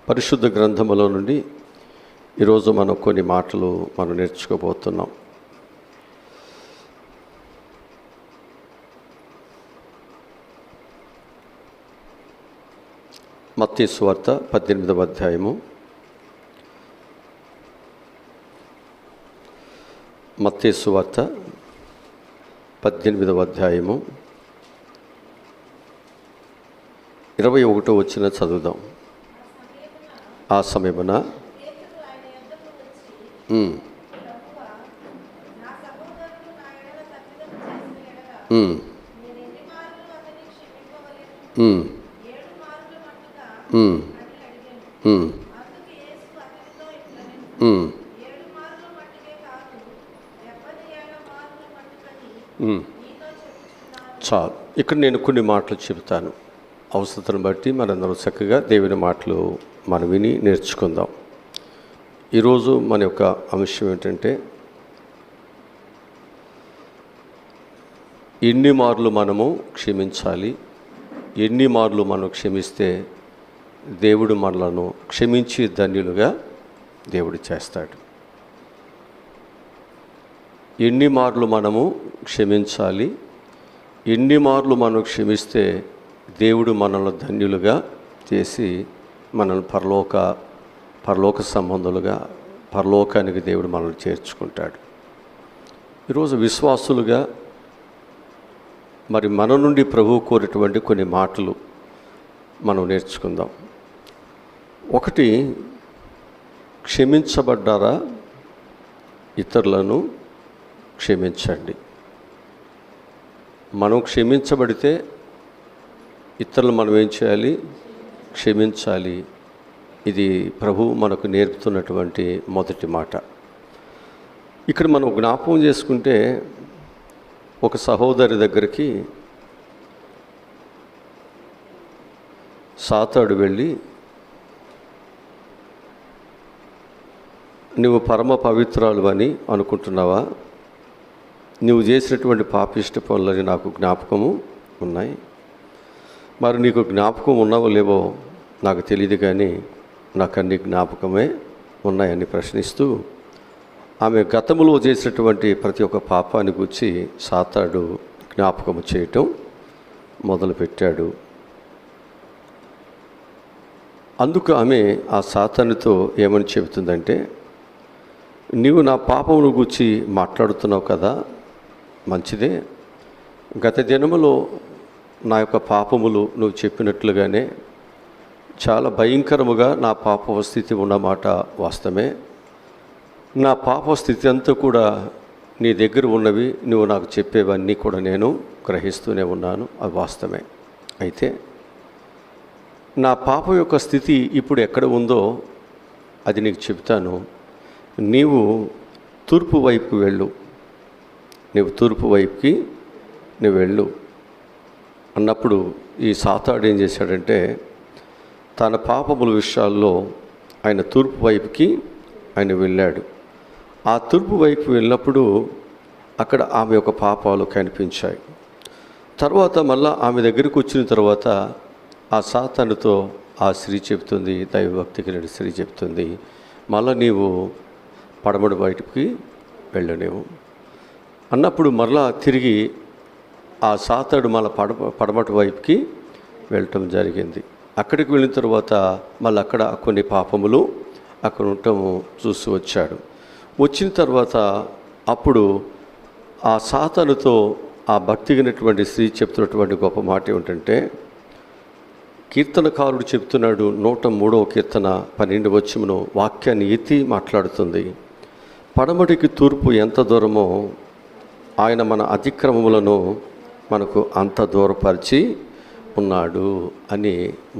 పరిశుద్ధ గ్రంథములో నుండి ఈరోజు మనం కొన్ని మాటలు నేర్చుకోబోతున్నాం. మత్తయి సువార్త 18వ అధ్యాయము. మత్తయి సువార్త 18వ అధ్యాయము 21వ వచనం చదువుదాం. ఆ సమయమున చాలు. ఇక్కడ నేను కొన్ని మాటలు చెబుతాను. అవసరతను బట్టి మనందరం చక్కగా దేవుని మాటలు మనం విని నేర్చుకుందాం. ఈరోజు మన యొక్క అంశం ఏంటంటే, ఎన్ని మార్లు మనము క్షమించాలి, ఎన్ని మార్లు మనం క్షమిస్తే దేవుడు మనలను క్షమించి ధన్యులుగా దేవుడు చేస్తాడు. ఎన్ని మార్లు మనము క్షమించాలి, ఎన్ని మార్లు మనం క్షమిస్తే దేవుడు మనల్ని ధన్యులుగా చేసి మనల్ని పరలోక సంబంధులుగా పరలోకానికి దేవుడు మనల్ని చేర్చుకుంటాడు. ఈరోజు విశ్వాసులుగా మరి మన నుండి ప్రభువు కోరేటువంటి కొన్ని మాటలు మనం నేర్చుకుందాం. ఒకటి, క్షమించబడ్డారా? ఇతరులను క్షమించండి. మనం క్షమించబడితే ఇతరులు మనం ఏం చేయాలి? క్షమించాలి. ఇది ప్రభువు మనకు నేర్పుతున్నటువంటి మొదటి మాట. ఇక్కడ మనం జ్ఞాపకం చేసుకుంటే, ఒక సహోదరి దగ్గరికి సాతాడు వెళ్ళి, నువ్వు పరమ పవిత్రాలు అని అనుకుంటున్నావా? నువ్వు చేసినటువంటి పాపిష్ట పనులని నాకు జ్ఞాపకము ఉన్నాయి. మరి నీకు జ్ఞాపకం ఉన్నావో లేవో నాకు తెలియదు, కానీ నాకు అన్ని జ్ఞాపకమే ఉన్నాయని ప్రశ్నిస్తూ ఆమె గతంలో చేసినటువంటి ప్రతి ఒక్క పాపాన్ని గురించి సాతాడు జ్ఞాపకము చేయటం మొదలుపెట్టాడు. అందుకు ఆమె ఆ సాతానుతో ఏమని చెబుతుందంటే, నీవు నా పాపమును గురించి మాట్లాడుతున్నావు కదా, మంచిదే. గత దినములో నా యొక్క పాపములు నువ్వు చెప్పినట్లుగానే చాలా భయంకరముగా నా పాప స్థితి ఉన్నమాట వాస్తవమే. నా పాప స్థితి అంతా కూడా నీ దగ్గర ఉన్నవి, నువ్వు నాకు చెప్పేవన్నీ కూడా నేను గ్రహిస్తూనే ఉన్నాను, అది వాస్తవమే. అయితే నా పాప యొక్క స్థితి ఇప్పుడు ఎక్కడ ఉందో అది నీకు చెప్తాను. నీవు తూర్పు వైపుకి వెళ్ళు, నువ్వు తూర్పు వైపుకి నువ్వు వెళ్ళు అన్నప్పుడు ఈ సాతాడు ఏం చేశాడంటే, తన పాపముల విషయాల్లో ఆయన తూర్పు వైపుకి ఆయన వెళ్ళాడు. ఆ తూర్పు వైపు వెళ్ళినప్పుడు అక్కడ ఆమె యొక్క పాపాలు కనిపించాయి. తర్వాత మళ్ళా ఆమె దగ్గరికి వచ్చిన తర్వాత ఆ సాతానుతో ఆ స్త్రీ చెప్తుంది, దైవభక్తి కలిగిన స్త్రీ చెప్తుంది, మళ్ళీ నీవు పడమటి వైపుకి వెళ్ళలేవు అన్నప్పుడు మరలా తిరిగి ఆ సాతాడు మళ్ళీ పడమటి వైపుకి వెళ్ళటం జరిగింది. అక్కడికి వెళ్ళిన తర్వాత మళ్ళీ అక్కడ కొన్ని పాపములు అక్కడ ఉండటము చూసి వచ్చాడు. వచ్చిన తర్వాత అప్పుడు ఆ సాతానుతో ఆ భక్తిగినటువంటి స్త్రీ చెప్తున్నటువంటి గొప్ప మాట ఏమిటంటే, కీర్తనకారుడు చెప్తున్నాడు, 103వ కీర్తన 12వ వచనమును వాక్యాన్ని ఎత్తి మాట్లాడుతుంది. పడమటికి తూర్పు ఎంత దూరమో ఆయన మన అతిక్రమములను మనకు అంత దూరపరిచి ఉన్నాడు అని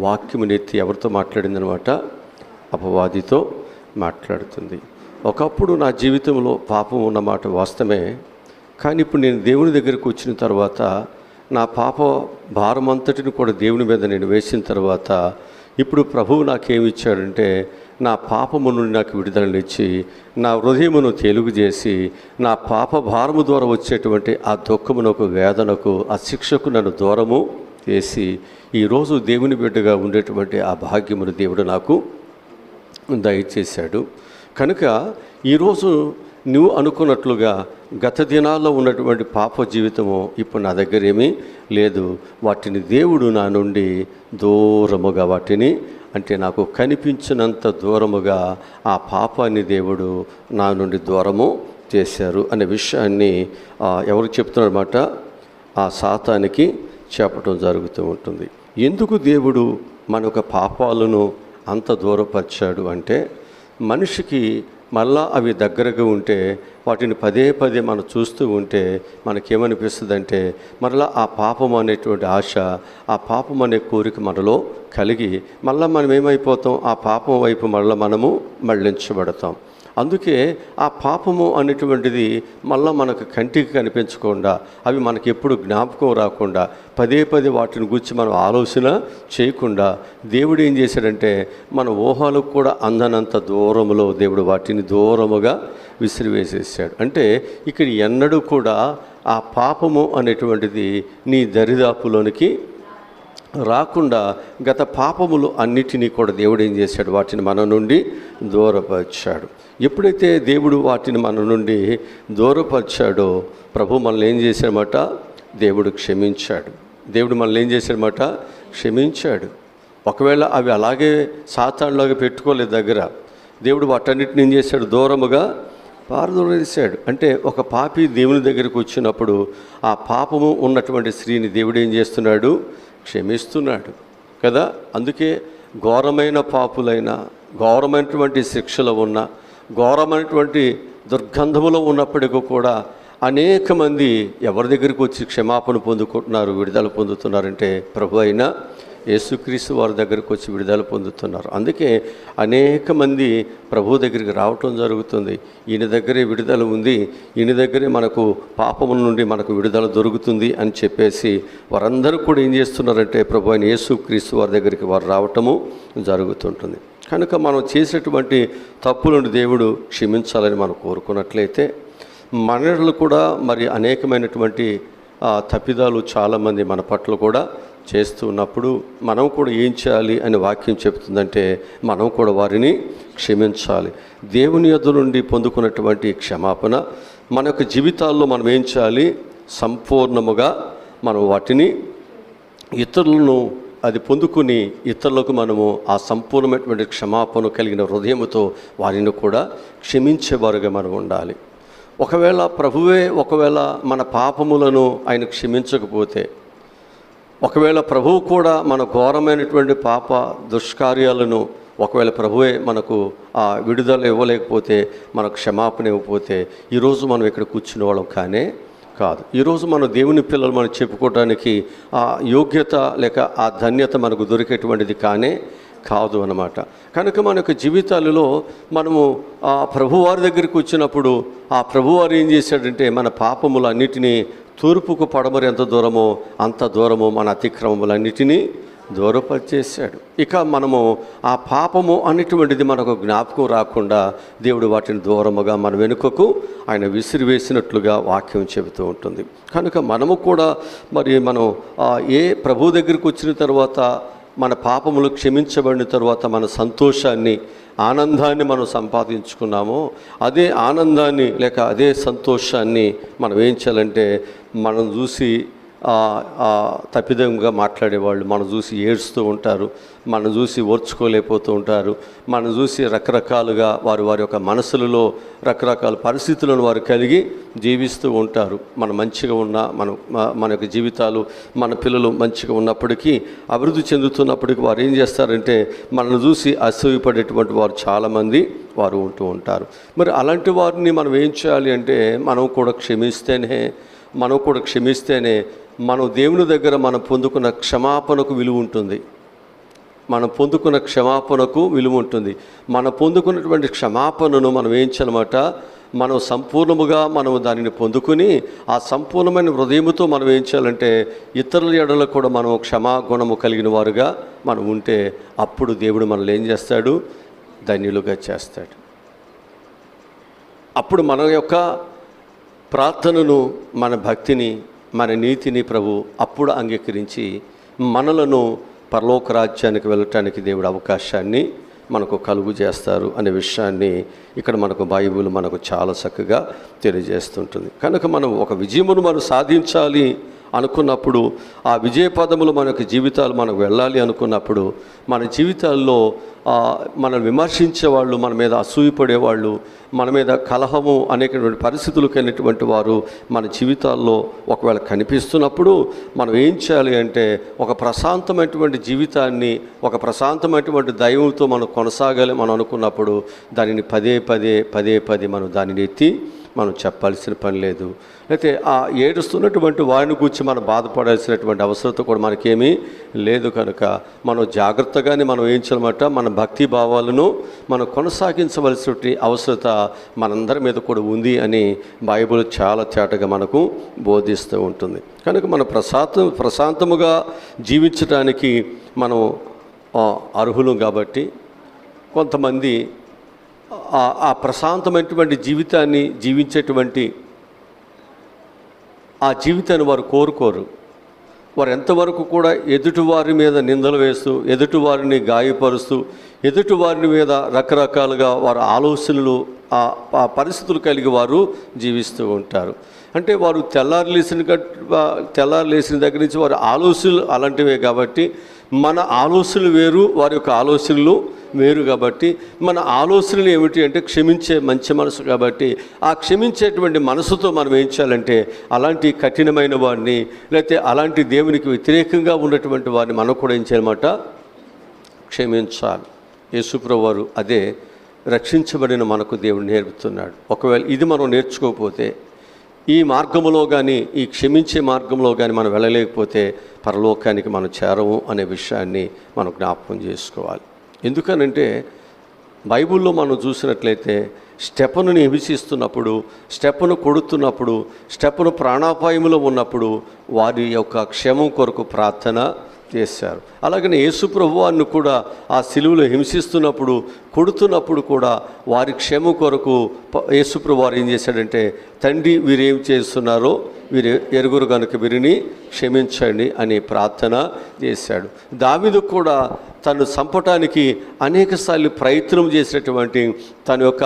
వాక్యమునెత్తి ఎవరితో మాట్లాడిందనమాట? అపవాదితో మాట్లాడుతుంది. ఒకప్పుడు నా జీవితంలో పాపం ఉన్నమాట వాస్తవమే, కానీ ఇప్పుడు నేను దేవుని దగ్గరికి వచ్చిన తర్వాత నా పాప భారమంతటిని కూడా దేవుని మీద నేను వేసిన తర్వాత ఇప్పుడు ప్రభువు నాకేమి ఇచ్చాడంటే, నా పాపము నుండి నాకు విడుదలనిచ్చి నా హృదయమును తెలుగు చేసి నా పాప భారము ద్వారా వచ్చేటువంటి ఆ దుఃఖమునకు, వేదనకు, ఆ శిక్షకు నన్ను దూరము చేసి ఈరోజు దేవుని బిడ్డగా ఉండేటువంటి ఆ భాగ్యమును దేవుడు నాకు దయచేశాడు. కనుక ఈరోజు నువ్వు అనుకున్నట్లుగా గత దినాల్లో ఉన్నటువంటి పాప జీవితము ఇప్పుడు నా దగ్గర ఏమీ లేదు. వాటిని దేవుడు నా నుండి దూరముగా, వాటిని అంటే నాకు కనిపించినంత దూరముగా ఆ పాపాన్ని దేవుడు నా నుండి దూరము చేశారు అనే విషయాన్ని ఎవరు చెప్తున్నారన్నమాట? ఆ సాతానికి చెప్పడం జరుగుతూ ఉంటుంది. ఎందుకు దేవుడు మన యొక్క పాపాలను అంత దూరపరిచాడు అంటే, మనిషికి మళ్ళా అవి దగ్గరగా ఉంటే వాటిని పదే పదే మనం చూస్తూ ఉంటే మనకేమనిపిస్తుంది అంటే, మరలా ఆ పాపం అనేటువంటి ఆశ, ఆ పాపం అనే కోరిక మనలో కలిగి మళ్ళీ మనం ఏమైపోతాం? ఆ పాపం వైపు మళ్ళీ మనము మళ్ళించబడతాం. అందుకే ఆ పాపము అనేటువంటిది మళ్ళీ మనకు కంటికి కనిపించకుండా, అవి మనకి ఎప్పుడు జ్ఞాపకం రాకుండా, పదే పదే వాటిని గురించి మనం ఆలోచన చేయకుండా దేవుడు ఏం చేశాడంటే, మన ఊహలకు కూడా అందనంత దూరంలో దేవుడు వాటిని దూరముగా విసిరివేసేసాడు. అంటే ఇక్కడ ఎన్నడూ కూడా ఆ పాపము అనేటువంటిది నీ దరిదాపులోనికి రాకుండా గత పాపములు అన్నిటినీ కూడా దేవుడు ఏం చేశాడు? వాటిని మన నుండి దూరపరిచాడు. ఎప్పుడైతే దేవుడు వాటిని మన నుండి దూరపరిచాడో ప్రభు మనల్ని ఏం చేశాడన్నమాట? దేవుడు క్షమించాడు. దేవుడు మనల్ని ఏం చేశాడన్నమాట? క్షమించాడు. ఒకవేళ అవి అలాగే సాతానులాగా పెట్టుకోలేదు దగ్గర, దేవుడు వాటన్నిటిని ఏం చేశాడు? దూరముగా పారదోలేశాడు. అంటే ఒక పాపి దేవుని దగ్గరికి వచ్చినప్పుడు ఆ పాపము ఉన్నటువంటి స్త్రీని దేవుడు ఏం చేస్తున్నాడు? క్షమిస్తున్నాడు కదా. అందుకే ఘోరమైన పాపులైన, ఘోరమైనటువంటి శిక్షలో ఉన్న, ఘోరమైనటువంటి దుర్గంధములో ఉన్నప్పటికీ కూడా అనేక మంది ఎవరి దగ్గరికి వచ్చి క్షమాపణ పొందుకుంటున్నారు, విడుదల పొందుతున్నారంటే ప్రభు అయిన యేసుక్రీస్తు వారి దగ్గరికి వచ్చి విడుదల పొందుతున్నారు. అందుకే అనేక మంది ప్రభు దగ్గరికి రావటం జరుగుతుంది. ఈయన దగ్గరే విడుదల ఉంది, ఈయన దగ్గరే మనకు పాపముల నుండి మనకు విడుదల దొరుకుతుంది అని చెప్పేసి వారందరూ కూడా ఏం చేస్తున్నారంటే ప్రభు అయిన యేసుక్రీస్తు వారి దగ్గరికి వారు రావటము జరుగుతుంటుంది. కనుక మనం చేసేటువంటి తప్పులను దేవుడు క్షమించాలని మనం కోరుకున్నట్లయితే, మనలో కూడా మరి అనేకమైనటువంటి తప్పిదాలు చాలామంది మన పట్ల కూడా చేస్తూ ఉన్నప్పుడు మనం కూడా ఏం చేయాలి అని వాక్యం చెప్తుందంటే, మనం కూడా వారిని క్షమించాలి. దేవుని యొద్ద నుండి పొందుకున్నటువంటి క్షమాపణ మన యొక్క జీవితాల్లో మనం ఏం చేయాలి? సంపూర్ణముగా మనం వాటిని ఇతరులను అది పొందుకుని ఇతరులకు మనము ఆ సంపూర్ణమైనటువంటి క్షమాపణ కలిగిన హృదయముతో వారిని కూడా క్షమించేవారుగా మనం ఉండాలి. ఒకవేళ మన పాపములను ఆయన క్షమించకపోతే, ఒకవేళ ప్రభువు కూడా మన ఘోరమైనటువంటి పాప దుష్కార్యాలను ఒకవేళ ప్రభువే మనకు ఆ విడుదల ఇవ్వలేకపోతే, మనకు క్షమాపణ ఇవ్వకపోతే ఈరోజు మనం ఇక్కడ కూర్చునే వాళ్ళం కానే కాదు. ఈరోజు మన దేవుని పిల్లలు మనం చెప్పుకోవడానికి ఆ యోగ్యత లేక ఆ ధన్యత మనకు దొరికేటువంటిది కానే కాదు అన్నమాట. కనుక మన యొక్క జీవితాలలో మనము ఆ ప్రభువారి దగ్గరికి వచ్చినప్పుడు ఆ ప్రభువారు ఏం చేశాడంటే, మన పాపములన్నిటినీ తూర్పుకు పడమరు ఎంత దూరమో అంత దూరము మన అతిక్రమములన్నిటినీ దూరపరిచేశాడు. ఇక మనము ఆ పాపము అనేటువంటిది మనకు జ్ఞాపకం రాకుండా దేవుడు వాటిని దూరముగా మన వెనుకకు ఆయన విసిరివేసినట్లుగా వాక్యం చెబుతూ ఉంటుంది. కనుక మనము కూడా మనం ఏ ప్రభు దగ్గరికి వచ్చిన తర్వాత మన పాపములు క్షమించబడిన తర్వాత మన సంతోషాన్ని, ఆనందాన్ని మనం సంపాదించుకున్నామో అదే ఆనందాన్ని లేక అదే సంతోషాన్ని మనం ఏం చేయాలంటే, మనం చూసి తప్పిదంగా మాట్లాడేవాళ్ళు మనం చూసి ఏడుస్తూ ఉంటారు, మనం చూసి ఓర్చుకోలేకపోతూ ఉంటారు, మనం చూసి రకరకాలుగా వారి యొక్క మనసులలో రకరకాల పరిస్థితులను వారు కలిగి జీవిస్తూ ఉంటారు. మనం మంచిగా ఉన్న మన యొక్క జీవితాలు, మన పిల్లలు మంచిగా ఉన్నప్పటికీ, అభివృద్ధి చెందుతున్నప్పటికీ వారు ఏం చేస్తారంటే, మనల్ని చూసి అసూయపడేటువంటి వారు చాలామంది వారు ఉంటూ ఉంటారు. మరి అలాంటి వారిని మనం ఏం చేయాలి అంటే, మనం కూడా క్షమిస్తేనే మనం దేవుని దగ్గర మనం పొందుకున్న క్షమాపణకు విలువ ఉంటుంది. మనం పొందుకున్న క్షమాపణకు విలువ ఉంటుంది. మనం పొందుకున్నటువంటి క్షమాపణను మనం ఏం చేయాలన్నమాట, మనం సంపూర్ణముగా మనం దానిని పొందుకుని ఆ సంపూర్ణమైన హృదయముతో మనం ఏం చేయాలంటే, ఇతరుల ఎడల కూడా మనం క్షమాగుణము కలిగిన వారుగా మనం ఉంటే అప్పుడు దేవుడు మనల్ని ఏం చేస్తాడు? ధన్యులుగా చేస్తాడు. అప్పుడు మన యొక్క ప్రార్థనను, మన భక్తిని, మన నీతిని ప్రభు అప్పుడు అంగీకరించి మనలను పరలోక రాజ్యానికి వెళ్ళటానికి దేవుడు అవకాశాన్ని మనకు కలుగు చేస్తారు అనే విషయాన్ని ఇక్కడ మనకు బైబిల్ మనకు చాలా చక్కగా తెలియజేస్తుంటుంది. కనుక మనం ఒక విజయమును మనం సాధించాలి అనుకున్నప్పుడు, ఆ విజయ పదములు మనకు జీవితాలు మనకు వెళ్ళాలి అనుకున్నప్పుడు, మన జీవితాల్లో మనం విమర్శించేవాళ్ళు, మన మీద అసూయపడేవాళ్ళు, మన మీద కలహము అనేకటువంటి పరిస్థితులు కలిగినటువంటి వారు మన జీవితాల్లో ఒకవేళ కనిపిస్తున్నప్పుడు మనం ఏం చేయాలి అంటే, ఒక ప్రశాంతమైనటువంటి జీవితాన్ని, ఒక ప్రశాంతమైనటువంటి దైవంతో మనం కొనసాగాలి మనం అనుకున్నప్పుడు దానిని పదే పదే మనం దానిని ఎత్తి మనం చెప్పాల్సిన పని లేదు. అయితే ఆ ఏడుస్తున్నటువంటి వారిని గురించి మనం బాధపడాల్సినటువంటి అవసరత కూడా మనకేమీ లేదు. కనుక మనం జాగ్రత్తగానే మనం ఏం చేయాలన్నమాట, మన భక్తి భావాలను మనం కొనసాగించవలసినటువంటి అవసరత మనందరి మీద కూడా ఉంది అని బైబిల్ చాలా తేటగా మనకు బోధిస్తూ ఉంటుంది. కనుక మనం ప్రశాంతముగా జీవించడానికి మనం అర్హులం. కాబట్టి కొంతమంది ఆ ప్రశాంతమైనటువంటి జీవితాన్ని జీవించేటువంటి ఆ జీవితాన్ని వారు కోరుకోరు. వారు ఎంతవరకు కూడా ఎదుటివారి మీద నిందలు వేస్తూ, ఎదుటివారిని గాయపరుస్తూ, ఎదుటివారి మీద రకరకాలుగా వారు ఆలోచనలు, ఆ పరిస్థితులు కలిగి వారు జీవిస్తూ ఉంటారు. అంటే వారు తెల్లారు లేచిన దగ్గర నుంచి వారి ఆలోచనలు అలాంటివే. కాబట్టి మన ఆలోచనలు వేరు, వారి యొక్క ఆలోచనలు వేరు. కాబట్టి మన ఆలోచనలు ఏమిటి అంటే క్షమించే మంచి మనసు. కాబట్టి ఆ క్షమించేటువంటి మనసుతో మనం ఏం చేయాలంటే, అలాంటి కఠినమైన వాడిని, లేకపోతే అలాంటి దేవునికి వ్యతిరేకంగా ఉన్నటువంటి వారిని మనం కూడా ఏం చేయాలన్నమాట, క్షమించాలి. యేసుప్రభువు వారు అదే రక్షించబడిన మనకు దేవుడు నేర్పుతున్నాడు. ఒకవేళ ఇది మనం నేర్చుకోకపోతే, ఈ మార్గంలో కానీ, ఈ క్షమించే మార్గంలో కానీ మనం వెళ్ళలేకపోతే పరలోకానికి మనం చేరము అనే విషయాన్ని మనం జ్ఞాపకం చేసుకోవాలి. ఎందుకనంటే బైబిల్లో మనం చూసినట్లయితే స్టెఫనుని హింసిస్తున్నప్పుడు, స్టెఫను కొడుతున్నప్పుడు, స్టెఫను ప్రాణాపాయములో ఉన్నప్పుడు వారి యొక్క క్షేమం కొరకు ప్రార్థన చేశారు. అలాగనే యేసుప్రభు వారిని కూడా ఆ సిలువలో హింసిస్తున్నప్పుడు, కొడుతున్నప్పుడు కూడా వారి క్షేమం కొరకు యేసుప్రభు వారు ఏం చేశాడంటే, తండ్రి వీరేం చేస్తున్నారో వీరు ఎరుగురు కనుక వీరిని క్షమించండి అని ప్రార్థన చేశాడు. దావీదు కూడా తను చంపటానికి అనేకసార్లు ప్రయత్నం చేసినటువంటి తన యొక్క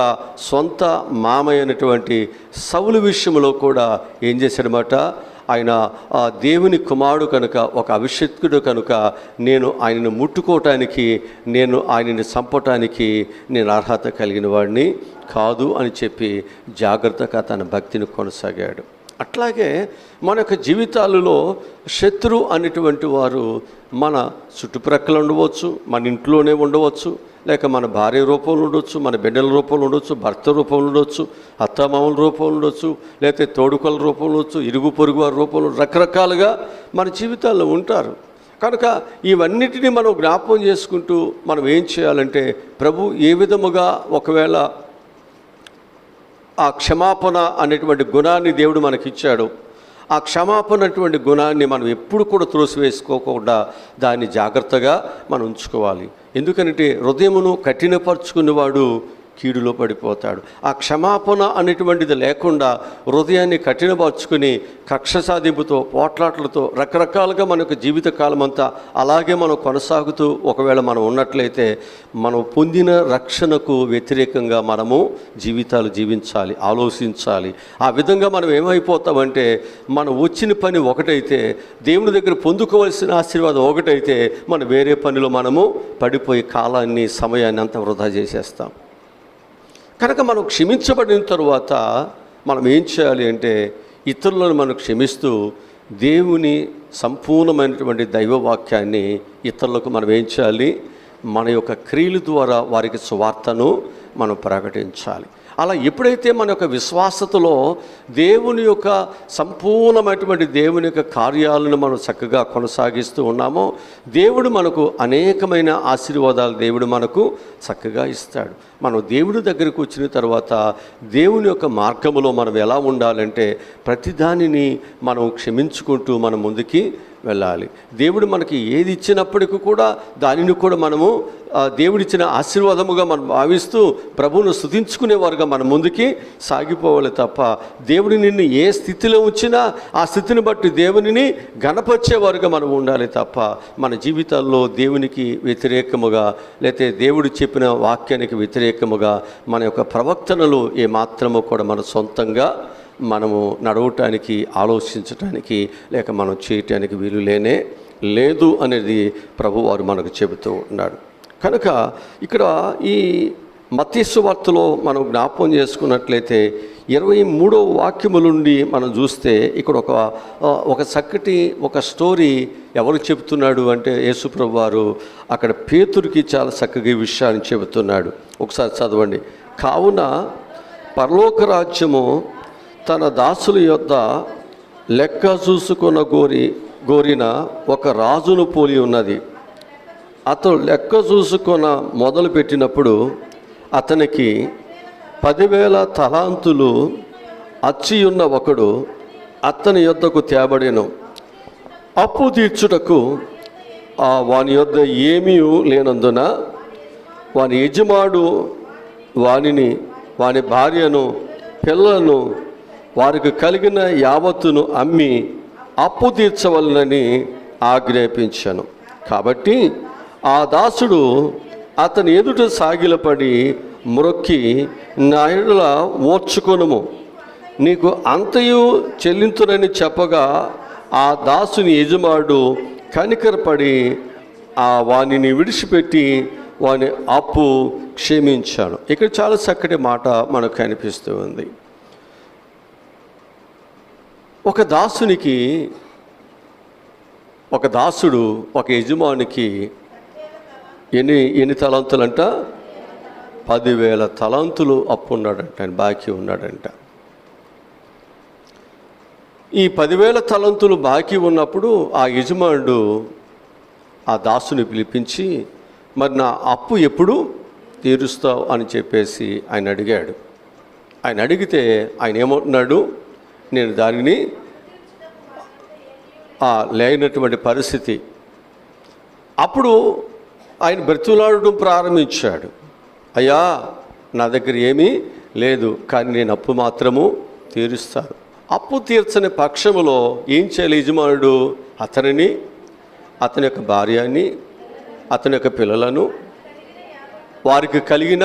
సొంత మామయ్య సౌలు విషయంలో కూడా ఏం చేశాడనమాట, ఆయన దేవుని కుమారుడు కనుక, ఒక అభిషేకుడు కనుక, నేను ఆయనను ముట్టుకోవటానికి, నేను ఆయనని చంపటానికి నేను అర్హత కలిగిన వాడిని కాదు అని చెప్పి జాగ్రత్తగా తన భక్తిని కొనసాగాడు. అట్లాగే మన యొక్క జీవితాలలో శత్రు అనేటువంటి వారు మన చుట్టుప్రక్కల ఉండవచ్చు, మన ఇంట్లోనే ఉండవచ్చు, లేక మన భార్య రూపంలో ఉండొచ్చు, మన బిడ్డల రూపంలో ఉండొచ్చు, భర్త రూపంలో ఉండొచ్చు, అత్తమామల రూపంలో ఉండొచ్చు, లేకపోతే తోడుకల రూపంలో ఉండొచ్చు, ఇరుగు పొరుగు వారి రూపంలో రకరకాలుగా మన జీవితాల్లో ఉంటారు. కనుక ఇవన్నిటినీ మనం జ్ఞాపకం చేసుకుంటూ మనం ఏం చేయాలంటే, ప్రభు ఏ విధముగా ఒకవేళ ఆ క్షమాపణ అనేటువంటి గుణాన్ని దేవుడు మనకిచ్చాడు, ఆ క్షమాపణ అటువంటి గుణాన్ని మనం ఎప్పుడు కూడా త్రోసివేసుకోకుండా దాన్ని జాగ్రత్తగా మనం ఉంచుకోవాలి. ఎందుకంటే హృదయమును కఠినపరుచుకునేవాడు కీడులో పడిపోతాడు. ఆ క్షమాపణ అనేటువంటిది లేకుండా హృదయాన్ని కఠినపరుచుకుని కక్ష సాధింపుతో, పోట్లాట్లతో రకరకాలుగా మన యొక్క జీవితకాలం అంతా అలాగే మనం కొనసాగుతూ ఒకవేళ మనం ఉన్నట్లయితే మనం పొందిన రక్షణకు వ్యతిరేకంగా మనము జీవితాలు జీవించాలి, ఆలోచించాలి. ఆ విధంగా మనం ఏమైపోతామంటే, మనం వచ్చిన పని ఒకటైతే, దేవుని దగ్గర పొందుకోవాల్సిన ఆశీర్వాదం ఒకటైతే, మనం వేరే పనిలో మనము పడిపోయి కాలాన్ని, సమయాన్ని అంతా వృధా చేసేస్తాం. కనుక మనం క్షమించబడిన తరువాత మనం ఏం చేయాలి అంటే, ఇతరులను మనం క్షమిస్తూ దేవుని సంపూర్ణమైనటువంటి దైవవాక్యాన్ని ఇతరులకు మనం ఏం చేయాలి, మన యొక్క క్రియల ద్వారా వారికి సువార్తను మనం ప్రకటించాలి. అలా ఎప్పుడైతే మన యొక్క విశ్వాసతలో దేవుని యొక్క సంపూర్ణమైనటువంటి దేవుని యొక్క కార్యాలను మనం చక్కగా కొనసాగిస్తూ ఉన్నామో, దేవుడు మనకు అనేకమైన ఆశీర్వాదాలు దేవుడు మనకు చక్కగా ఇస్తాడు. మనం దేవుడి దగ్గరికి వచ్చిన తర్వాత దేవుని యొక్క మార్గములో మనం ఎలా ఉండాలంటే ప్రతిదానిని మనం క్షమించుకుంటూ మనం ముందుకి వెళ్ళాలి. దేవుడు మనకి ఏది ఇచ్చినప్పటికీ కూడా దానిని కూడా మనము దేవుడిచ్చిన ఆశీర్వాదముగా మనం భావిస్తూ ప్రభువును స్తుతించుకునేవారుగా మనం ముందుకి సాగిపోవాలి తప్ప దేవుడు నిన్ను ఏ స్థితిలో ఉంచినా ఆ స్థితిని బట్టి దేవునిని గణపరిచేవారుగా మనం ఉండాలి తప్ప మన జీవితాల్లో దేవునికి వ్యతిరేకముగా లేకపోతే దేవుడు చెప్పిన వాక్యానికి వ్యతిరేకముగా మన యొక్క ప్రవర్తనలు ఏమాత్రము కూడా మన సొంతంగా మనము నడవటానికి ఆలోచించటానికి లేక మనం చేయటానికి వీలు లేదు అనేది ప్రభువారు మనకు చెబుతూ ఉన్నాడు. కనుక ఇక్కడ ఈ మత్తయి సువార్తలో మనం జ్ఞాపకం చేసుకున్నట్లయితే 23వ వాక్యము నుండి మనం చూస్తే ఇక్కడ ఒక చక్కటి ఒక స్టోరీ ఎవరు చెబుతున్నాడు అంటే యేసుప్రభు వారు అక్కడ పేతురుకి చాలా చక్కగా ఈ విషయాన్ని చెబుతున్నాడు. ఒకసారి చదవండి. కావున పరలోక రాజ్యము తన దాసుల యొద్ద లెక్క చూసుకొన కోరిన ఒక రాజును పోలి ఉన్నది. అతడు లెక్క చూసుకొన మొదలు పెట్టినప్పుడు అతనికి 10,000 తలాంతులు అచ్చియున్న ఒకడు అతని యొద్దకు తేబడెను. అప్పు తీర్చుటకు వాని యొద్ద ఏమీ లేనందున వాని యజమాడు వాని భార్యను పిల్లలను వారికి కలిగిన యావత్తును అమ్మి అప్పు తీర్చవలనని ఆజ్ఞాపించాను. కాబట్టి ఆ దాసుడు అతని ఎదుట సాగిలపడి మ్రొక్కి, నా ఎడల ఓర్చుకొనుము, నీకు అంతయు చెల్లింతునని చెప్పగా ఆ దాసుని యజమాడు కనికరపడి వానిని విడిచిపెట్టి వాని అప్పు క్షమించాను. ఇక్కడ చాలా చక్కటి మాట మనకు కనిపిస్తూ ఉంది. ఒక దాసుడు ఒక యజమానికి ఎన్ని తలాంతులంట? 10,000 తలాంతులు అప్పు ఉన్నాడంట, ఆయన బాకీ ఉన్నాడంట. ఈ 10,000 తలాంతులు బాకీ ఉన్నప్పుడు ఆ యజమానుడు ఆ దాసుని పిలిపించి, మరి నా అప్పు ఎప్పుడు తీరుస్తావు అని చెప్పేసి ఆయన అడిగాడు. ఆయన అడిగితే ఆయన ఏమంటున్నాడు? నేను దానిని లేనటువంటి పరిస్థితి. అప్పుడు ఆయన బ్రతులాడడం ప్రారంభించాడు. అయ్యా, నా దగ్గర ఏమీ లేదు, కానీ నేను అప్పు మాత్రము తీరుస్తాను. అప్పు తీర్చని పక్షములో ఏం చేయాలి యజమానుడు? అతని యొక్క భార్యని, అతని యొక్క పిల్లలను, వారికి కలిగిన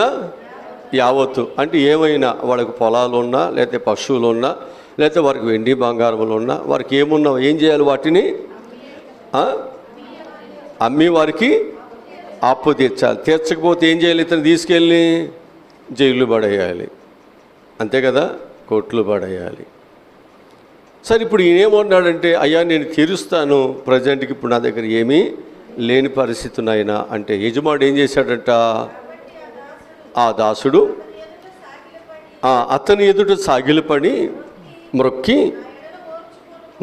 యావత్తు అంటే ఏమైనా, వాళ్ళకి పొలాలు ఉన్నా లేకపోతే పశువులు ఉన్నా లేకపోతే వారికి వెండి బంగారములు ఉన్నా, వారికి ఏమున్నా ఏం చేయాలి? వాటిని అమ్మి వారికి అప్పు తీర్చాలి. తీర్చకపోతే ఏం చేయాలి? ఇతను తీసుకెళ్ళి జైలు పడేయాలి, అంతే కదా, కోర్టులు పడేయాలి. సరే, ఇప్పుడు ఈయనేమన్నాడంటే, అయ్యా నేను తీరుస్తాను, ప్రజెంట్కి ఇప్పుడు నా దగ్గర ఏమీ లేని పరిస్థితి నాయనా అంటే, యజమానుడు ఏం చేశాడంట? ఆ దాసుడు అతని ఎదుట సాగిలపడి మ్రొక్కి,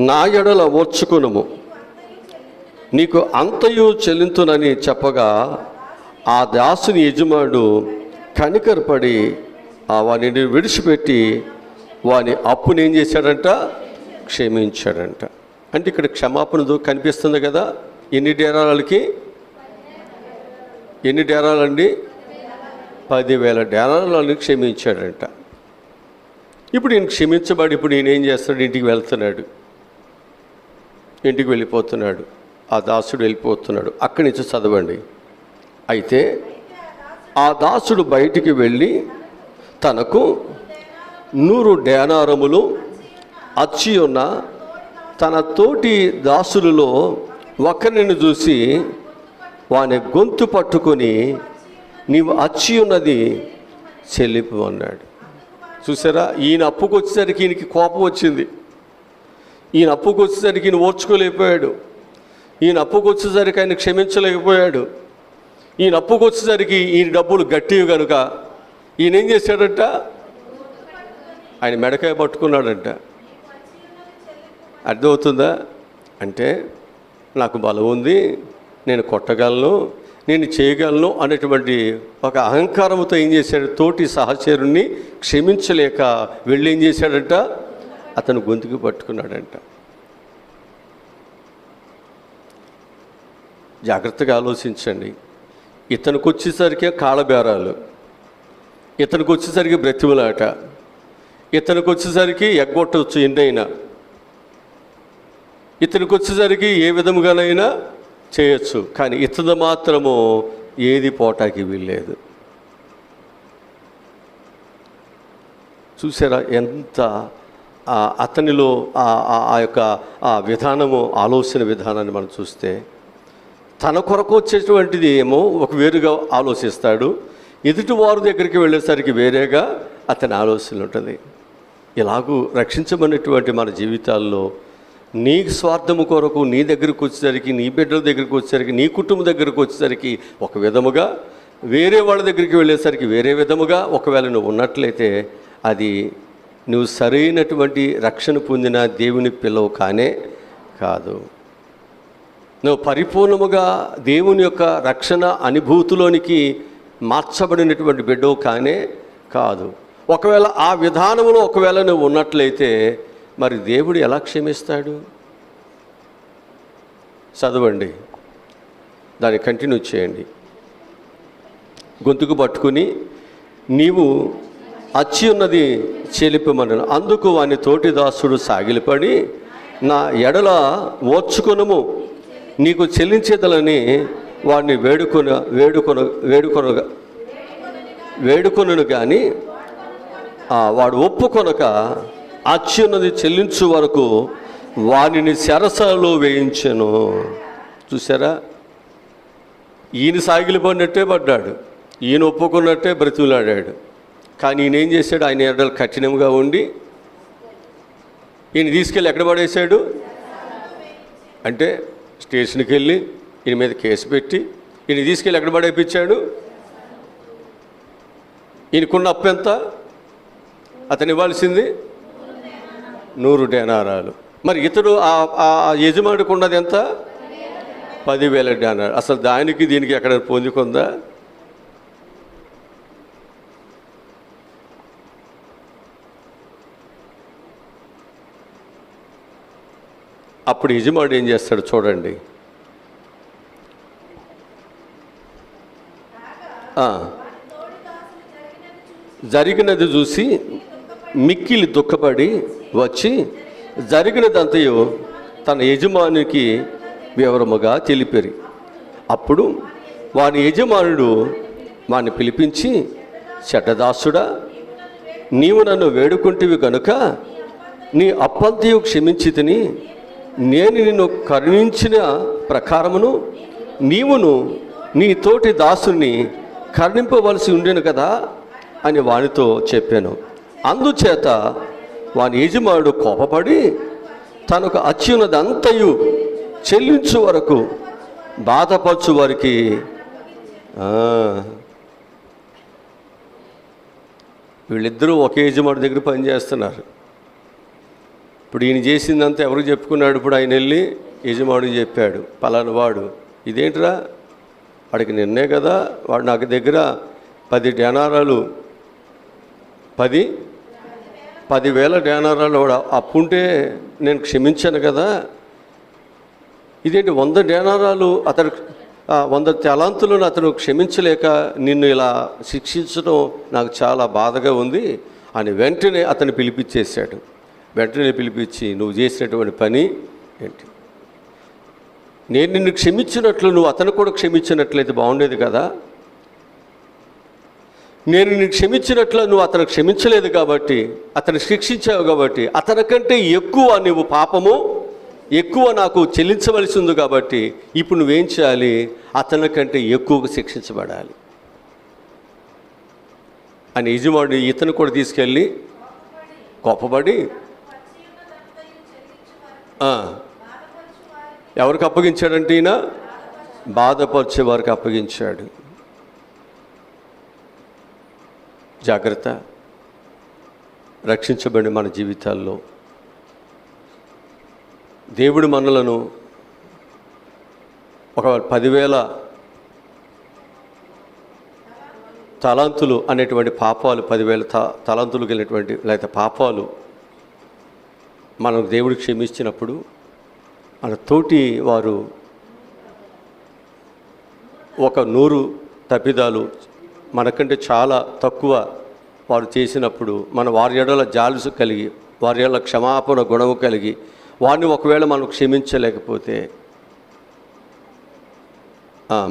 నా ఎడల ఓర్చుకొనుము, నీకు అంతయు చెల్లింతునని చెప్పగా ఆ దాసుని యజమానుడు కనికరపడి వానిని విడిచిపెట్టి వాని అప్పుని ఏం చేశాడంట? క్షమించాడంట. అంటే ఇక్కడ క్షమాపణ కనిపిస్తుంది కదా. ఎన్ని డేరాలండి? 10,000 డేరాలను క్షమించాడంట. ఇప్పుడు ఈయన క్షమించబడి ఇప్పుడు ఈయన ఏం చేస్తాడు? ఇంటికి వెళ్ళిపోతున్నాడు. ఆ దాసుడు వెళ్ళిపోతున్నాడు. అక్కడి నుంచి చదవండి. అయితే ఆ దాసుడు బయటికి వెళ్ళి తనకు 100 డేనారములు అచ్చి ఉన్న తన తోటి దాసులలో ఒకరిని చూసి వాని గొంతు పట్టుకొని, నీవు అచ్చి ఉన్నది చెల్లిపు అన్నాడు. చూసారా, ఈయన అప్పుకు వచ్చేసరికి ఈయనకి కోపం వచ్చింది. ఈయన అప్పుకు వచ్చేసరికి ఈయన ఓర్చుకోలేకపోయాడు. ఈయన అప్పుకు వచ్చేసరికి ఆయన క్షమించలేకపోయాడు. ఈయన అప్పుకు వచ్చేసరికి ఈయన డబ్బులు గట్టివి కనుక ఈయన ఏం చేశాడంట? ఆయన మెడకాయ పట్టుకున్నాడంట. అర్థమవుతుందా? అంటే నాకు బలం ఉంది, నేను కొట్టగలను, నేను చేయగలను అనేటువంటి ఒక అహంకారంతో ఏం చేశాడు, తోటి సహచరుణ్ణి క్షమించలేక వెళ్ళి ఏం చేశాడంట, అతను గొంతుకు పట్టుకున్నాడంట. జాగ్రత్తగా ఆలోచించండి. ఇతనికి వచ్చేసరికి కాళ్ళబేరాలు, ఇతనికి వచ్చేసరికి బ్రతిమలాట, ఇతనికి వచ్చేసరికి ఎగ్గొట్టవచ్చు ఎన్నైనా, ఇతనికి వచ్చేసరికి ఏ విధముగానైనా చేయొచ్చు. కానీ ఇతను మాత్రము ఏది పోటాకి వీల్లేదు. చూసారా ఎంత అతనిలో ఆ యొక్క విధానము, ఆలోచన విధానాన్ని మనం చూస్తే, తన కొరకు వచ్చేటువంటిది ఏమో ఒక వేరుగా ఆలోచిస్తాడు, ఎదుటి వారి దగ్గరికి వెళ్ళేసరికి వేరేగా అతని ఆలోచన ఉంటుంది. ఇలాగూ రక్షించబడినటువంటి మన జీవితాల్లో నీ స్వార్థము కొరకు నీ దగ్గరికి వచ్చేసరికి, నీ బిడ్డల దగ్గరికి వచ్చేసరికి, నీ కుటుంబం దగ్గరికి వచ్చేసరికి ఒక విధముగా, వేరే వాళ్ళ దగ్గరికి వెళ్ళేసరికి వేరే విధముగా ఒకవేళ నువ్వు ఉన్నట్లయితే అది నువ్వు సరైనటువంటి రక్షణ పొందిన దేవుని పిల్లవు కానే కాదు. నువ్వు పరిపూర్ణముగా దేవుని యొక్క రక్షణ అనుభూతిలోనికి మార్చబడినటువంటి బిడ్డవు కానే కాదు. ఒకవేళ ఆ విధానంలో ఒకవేళ నువ్వు ఉన్నట్లయితే మరి దేవుడు ఎలా క్షమిస్తాడు? చదవండి, దాన్ని కంటిన్యూ చేయండి. గొంతుకు పట్టుకుని నీవు అచ్చి ఉన్నది చెలిపమనను. అందుకు వాని తోటి దాసుడు సాగిలిపడి, నా ఎడల ఓర్చుకొనుము, నీకు చెల్లించేదలని వాడిని వేడుకొనను కానీ వాడు ఒప్పుకొనక అచ్యున్నది చెల్లించు వరకు వానిని చెరసాలలో వేయించెను. చూసారా, ఈయన సాగిలిపడినట్టే పడ్డాడు, ఈయన ఒప్పుకున్నట్టే బ్రతిమలాడాడు. కానీ ఈయన ఏం చేశాడు, ఆయన ఎడలు కఠినంగా ఉండి ఈయన తీసుకెళ్ళి ఎక్కడ పడేశాడు అంటే స్టేషన్కి వెళ్ళి ఈయన మీద కేసు పెట్టి ఈయన తీసుకెళ్ళి ఎక్కడ పడేపించాడు. ఈయనకున్న అప్పు ఎంత? అతను ఇవ్వాల్సింది 100 డేనారాలు. మరి ఇతడు ఆ యజమానికి ఉన్నది ఎంత? 10,000 డేనారాలు. అసలు దానికి దీనికి ఎక్కడ పొందుకుందా? అప్పుడు యజమానుడు ఏం చేస్తాడు చూడండి. జరిగినది చూసి మిక్కిలి దుఃఖపడి వచ్చి జరిగినదంతయు తన యజమానికి వివరముగా తెలిపిరి. అప్పుడు వాని యజమానుడు వాని పిలిపించి, చెడ్డదాసుడా, నీవు నన్ను వేడుకుంటివి కనుక నీ అప్పంతయు క్షమించి తిని, నేను నిన్ను కరుణించిన ప్రకారమును నీవును నీ తోటి దాసుని కరుణింపవలసి ఉండేను కదా అని వానితో చెప్పాను. అందుచేత వాని యజమానుడు కోపపడి తనకు అచ్యున్నదంతయు చెల్లించు వరకు బాధపరచు వారికి వీళ్ళిద్దరూ ఒకే యజమానుడి దగ్గర పనిచేస్తున్నారు. ఇప్పుడు ఈయన చేసిందంతా ఎవరికి చెప్పుకున్నాడు? ఇప్పుడు ఆయన వెళ్ళి యజమానుడికి చెప్పాడు, పలానా వాడు ఇదేంటిరా, వాడికి నిన్నే కదా వాడు నాకు దగ్గర 10 డేనారాలు 10,000 డేనారాలు వాడు అప్పుంటే నేను క్షమించాను కదా, ఇదేంటి 100 డేనారాలు అతడు 100 తలాంతులను అతను క్షమించలేక నిన్ను ఇలా శిక్షించడం నాకు చాలా బాధగా ఉంది అని వెంటనే అతను పిలిపించేశాడు. వెంటనే పిలిపించి, నువ్వు చేసినటువంటి పని ఏంటి? నేను నిన్ను క్షమించినట్లు నువ్వు అతను కూడా క్షమించినట్లయితే బాగుండేది కదా. నేను నిన్ను క్షమించినట్లు నువ్వు అతను క్షమించలేదు కాబట్టి, అతను శిక్షించావు కాబట్టి, అతనికంటే ఎక్కువ నువ్వు పాపము ఎక్కువ నాకు చెల్లించవలసి ఉంది కాబట్టి ఇప్పుడు నువ్వేం చేయాలి? అతనికంటే ఎక్కువగా శిక్షించబడాలి అని యజమానుడు ఇతను కూడా తీసుకెళ్ళి కోపపడి ఎవరికి అప్పగించాడంటే ఈయన బాధపరిచే వారికి అప్పగించాడు. జాగ్రత్త. రక్షించబడిన మన జీవితాల్లో దేవుడు మనలను ఒక 10,000 తలాంతులు అనేటువంటి పాపాలు 10,000 తలాంతులు కలిగినటువంటి లేకపోతే పాపాలు మనం దేవుడు క్షమించినప్పుడు మన తోటి వారు ఒక 100 తప్పిదాలు మనకంటే చాలా తక్కువ వారు చేసినప్పుడు మన వారి ఎడల జాలుసు కలిగి వారి ఎడల క్షమాపణ గుణము కలిగి వారిని ఒకవేళ మనం క్షమించలేకపోతే